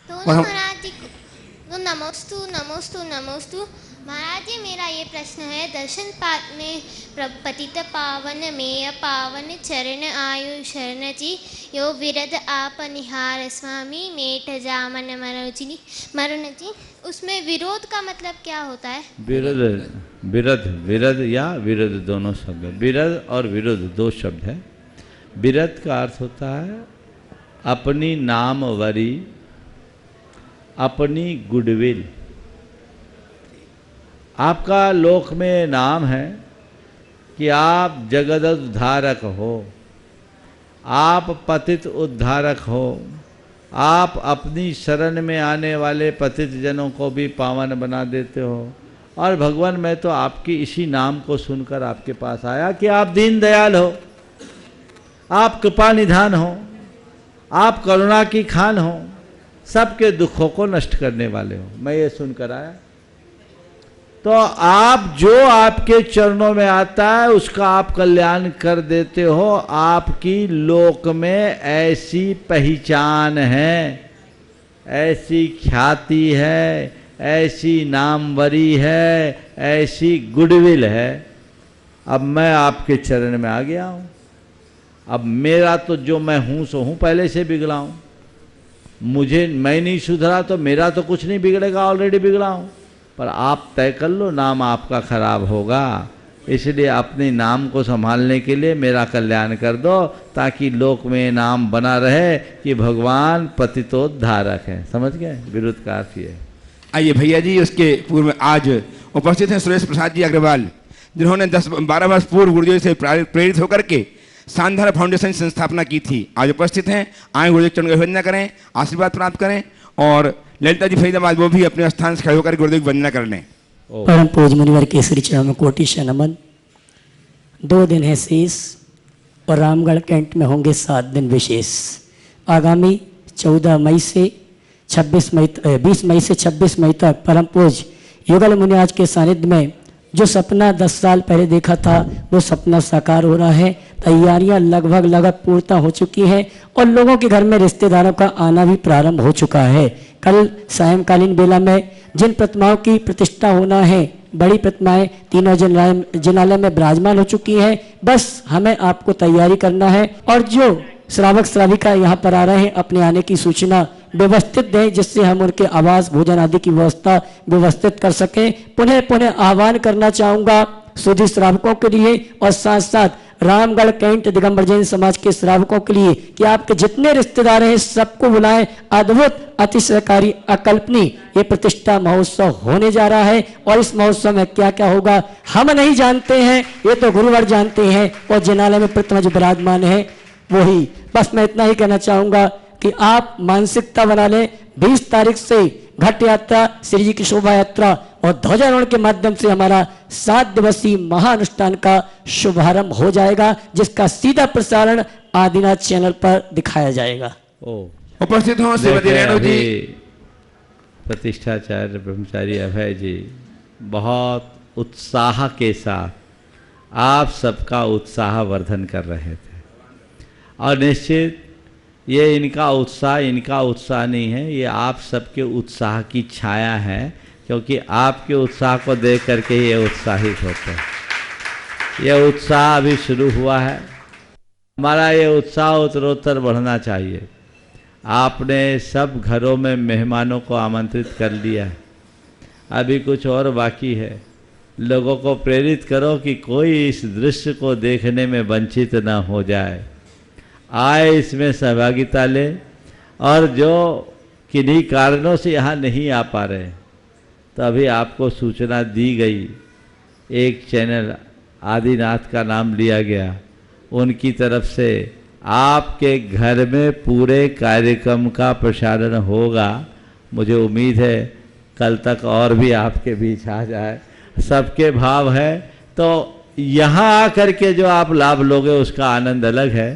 दोनों महाराज जी को नमोस्तु नमोस्तु नमोस्तु। महाराज जी, मेरा ये प्रश्न है, दर्शन पात में पतित पावन मेय पावन चरण आयु शरण जी यो विरद आप निहार स्वामी मेठ जामन मरुण जी, उसमें विरोध का मतलब क्या होता है? विरध या विरध दोनों शब्द, विरध और विरोध 2 शब्द है। विरत का अर्थ होता है अपनी नामवरी, अपनी गुडविल। आपका लोक में नाम है कि आप जगत उद्धारक हो, आप पतित उद्धारक हो, आप अपनी शरण में आने वाले पतित जनों को भी पावन बना देते हो। और भगवान, मैं तो आपकी इसी नाम को सुनकर आपके पास आया कि आप दीन दयाल हो, आप कृपा निधान हो, आप करुणा की खान हो, सबके दुखों को नष्ट करने वाले हो। मैं ये सुनकर आया। तो आप जो आपके चरणों में आता है उसका आप कल्याण कर देते हो। आपकी लोक में ऐसी पहचान है, ऐसी ख्याति है, ऐसी नामवरी है, ऐसी गुडविल है। अब मैं आपके चरण में आ गया हूँ। अब मेरा तो जो मैं हूँ सो हूँ, पहले से बिगड़ा हूँ। मैं नहीं सुधरा तो मेरा तो कुछ नहीं बिगड़ेगा, ऑलरेडी बिगड़ा हूँ। पर आप तय कर लो, नाम आपका खराब होगा। इसलिए अपने नाम को संभालने के लिए मेरा कल्याण कर दो, ताकि लोक में नाम बना रहे कि भगवान पतितोद्धारक है। समझ गए? विरुद्ध का अर्थ ये। आइए भैया जी, उसके पूर्व में आज उपस्थित हैं सुरेश प्रसाद जी अग्रवाल, जिन्होंने 10-12 वर्ष पूर्व गुरुदेव से प्रेरित होकर के शानदार फाउंडेशन की स्थापना की थी। आज उपस्थित हैं। आए गुरुदेव चरण की वंदना करें, आशीर्वाद प्राप्त करें। और ललिता जी फरीदाबाद, वो भी अपने स्थान से खड़े होकर गुरुदेव की वंदना कर लें। परम पूज्य मुनिवर केसरी चरणों में कोटि से नमन। 2 दिन है शेष और रामगढ़ कैंट में होंगे 7 दिन विशेष। आगामी 14 मई से 20 मई से 26 मई तक परम पूज्य युगल मुनि आज के सानिध्य में जो सपना 10 साल पहले देखा था वो सपना साकार हो रहा है। तैयारियां लगभग पूर्णता हो चुकी हैं और लोगों के घर में रिश्तेदारों का आना भी प्रारंभ हो चुका है। कल सायंकालीन बेला में जिन प्रतिमाओं की प्रतिष्ठा होना है, बड़ी प्रतिमाएं तीनों जिनालय में विराजमान हो चुकी हैं। बस हमें आपको तैयारी करना है और जो श्रावक श्राविका यहाँ पर आ रहे हैं अपने आने की सूचना व्यवस्थित दें, जिससे हम उनके आवास भोजन आदि की व्यवस्था व्यवस्थित कर सकें। पुनः आह्वान करना चाहूँगा सुधी श्रावकों के लिए और साथ साथ रामगढ़ कैंट दिगंबर जैन समाज के श्रावकों के लिए कि आपके जितने रिश्तेदार हैं सबको बुलाएं। अद्भुत, अतिशयकारी, अकल्पनीय ये प्रतिष्ठा महोत्सव होने जा रहा है। और इस महोत्सव में क्या क्या होगा हम नहीं जानते हैं, ये तो गुरुवर जानते हैं। और जिनालय में प्रतिमा जो विराजमान है वही। बस मैं इतना ही कहना चाहूँगा कि आप मानसिकता बना लें। 20 तारीख से घट यात्रा, श्री जी की शोभा यात्रा और ध्वजारोहण के माध्यम से हमारा 7 दिवसीय महाअनुष्ठान का शुभारंभ हो जाएगा, जिसका सीधा प्रसारण आदिनाथ चैनल पर दिखाया जाएगा। उपस्थित हो श्रीमती रेणु जी, प्रतिष्ठाचार्य ब्रह्मचारी अभय जी, बहुत उत्साह के साथ आप सबका उत्साह वर्धन कर रहे थे। और निश्चित ये इनका उत्साह नहीं है, ये आप सबके उत्साह की छाया है, क्योंकि आपके उत्साह को देख करके ये उत्साहित होते हैं। ये उत्साह अभी शुरू हुआ है, हमारा ये उत्साह उत्तरोत्तर बढ़ना चाहिए। आपने सब घरों में मेहमानों को आमंत्रित कर लिया है, अभी कुछ और बाकी है। लोगों को प्रेरित करो कि कोई इस दृश्य को देखने में वंचित ना हो जाए, आए, इसमें सहभागिता ले। और जो किन्हीं कारणों से यहाँ नहीं आ पा रहे, तो अभी आपको सूचना दी गई, एक चैनल आदिनाथ का नाम लिया गया, उनकी तरफ से आपके घर में पूरे कार्यक्रम का प्रसारण होगा। मुझे उम्मीद है कल तक और भी आपके बीच आ जाए, सबके भाव है। तो यहाँ आकर के जो आप लाभ लोगे उसका आनंद अलग है,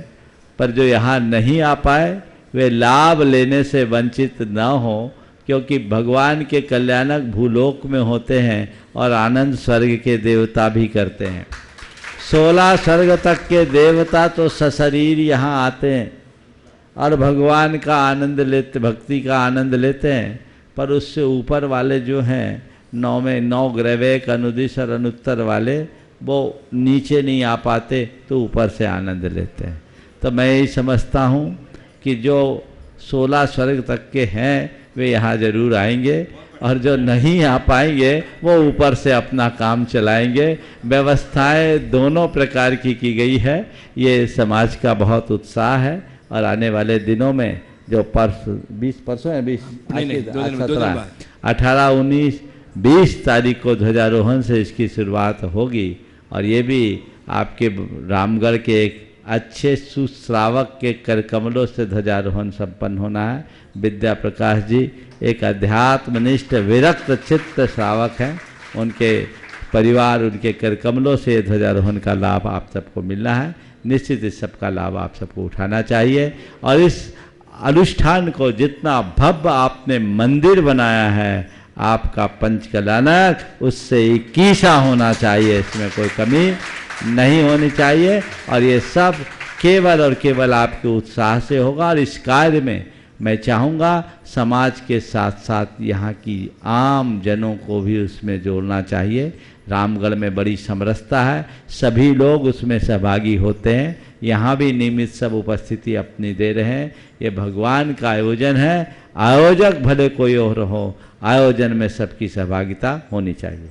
पर जो यहाँ नहीं आ पाए वे लाभ लेने से वंचित न हो, क्योंकि भगवान के कल्याणक भूलोक में होते हैं और आनंद स्वर्ग के देवता भी करते हैं। 16 स्वर्ग तक के देवता तो सशरीर यहाँ आते हैं और भगवान का आनंद लेते, भक्ति का आनंद लेते हैं। पर उससे ऊपर वाले जो हैं 9 में 9 ग्रहवेक, अनुदिश और अनुत्तर वाले, वो नीचे नहीं आ पाते, तो ऊपर से आनंद लेते हैं। तो मैं यही समझता हूँ कि जो 16 स्वर्ग तक के हैं वे यहाँ जरूर आएंगे। और जो नहीं आ पाएंगे वो ऊपर से अपना काम चलाएंगे। व्यवस्थाएं दोनों प्रकार की गई है। ये समाज का बहुत उत्साह है और आने वाले दिनों में जो परसों है 18, 19, 20 तारीख को ध्वजारोहण से इसकी शुरुआत होगी और ये भी आपके रामगढ़ के एक अच्छे सुश्रावक के कर कमलों से ध्वजारोहण संपन्न होना है। विद्या प्रकाश जी एक अध्यात्मनिष्ठ विरक्त चित्त श्रावक हैं, उनके परिवार उनके कर कमलों से ध्वजारोहण का लाभ आप सबको मिलना है। निश्चित इस सब का लाभ आप सबको उठाना चाहिए और इस अनुष्ठान को जितना भव्य आपने मंदिर बनाया है, आपका पंचकलानक उससे 21 होना चाहिए, इसमें कोई कमी नहीं होनी चाहिए और ये सब केवल और केवल आपके उत्साह से होगा। और इस कार्य में मैं चाहूँगा समाज के साथ साथ यहाँ की आम जनों को भी उसमें जोड़ना चाहिए। रामगढ़ में बड़ी समरसता है, सभी लोग उसमें सहभागी होते हैं, यहाँ भी नियमित सब उपस्थिति अपनी दे रहे हैं। ये भगवान का आयोजन है, आयोजक भले कोई और हो, आयोजन में सबकी सहभागिता होनी चाहिए।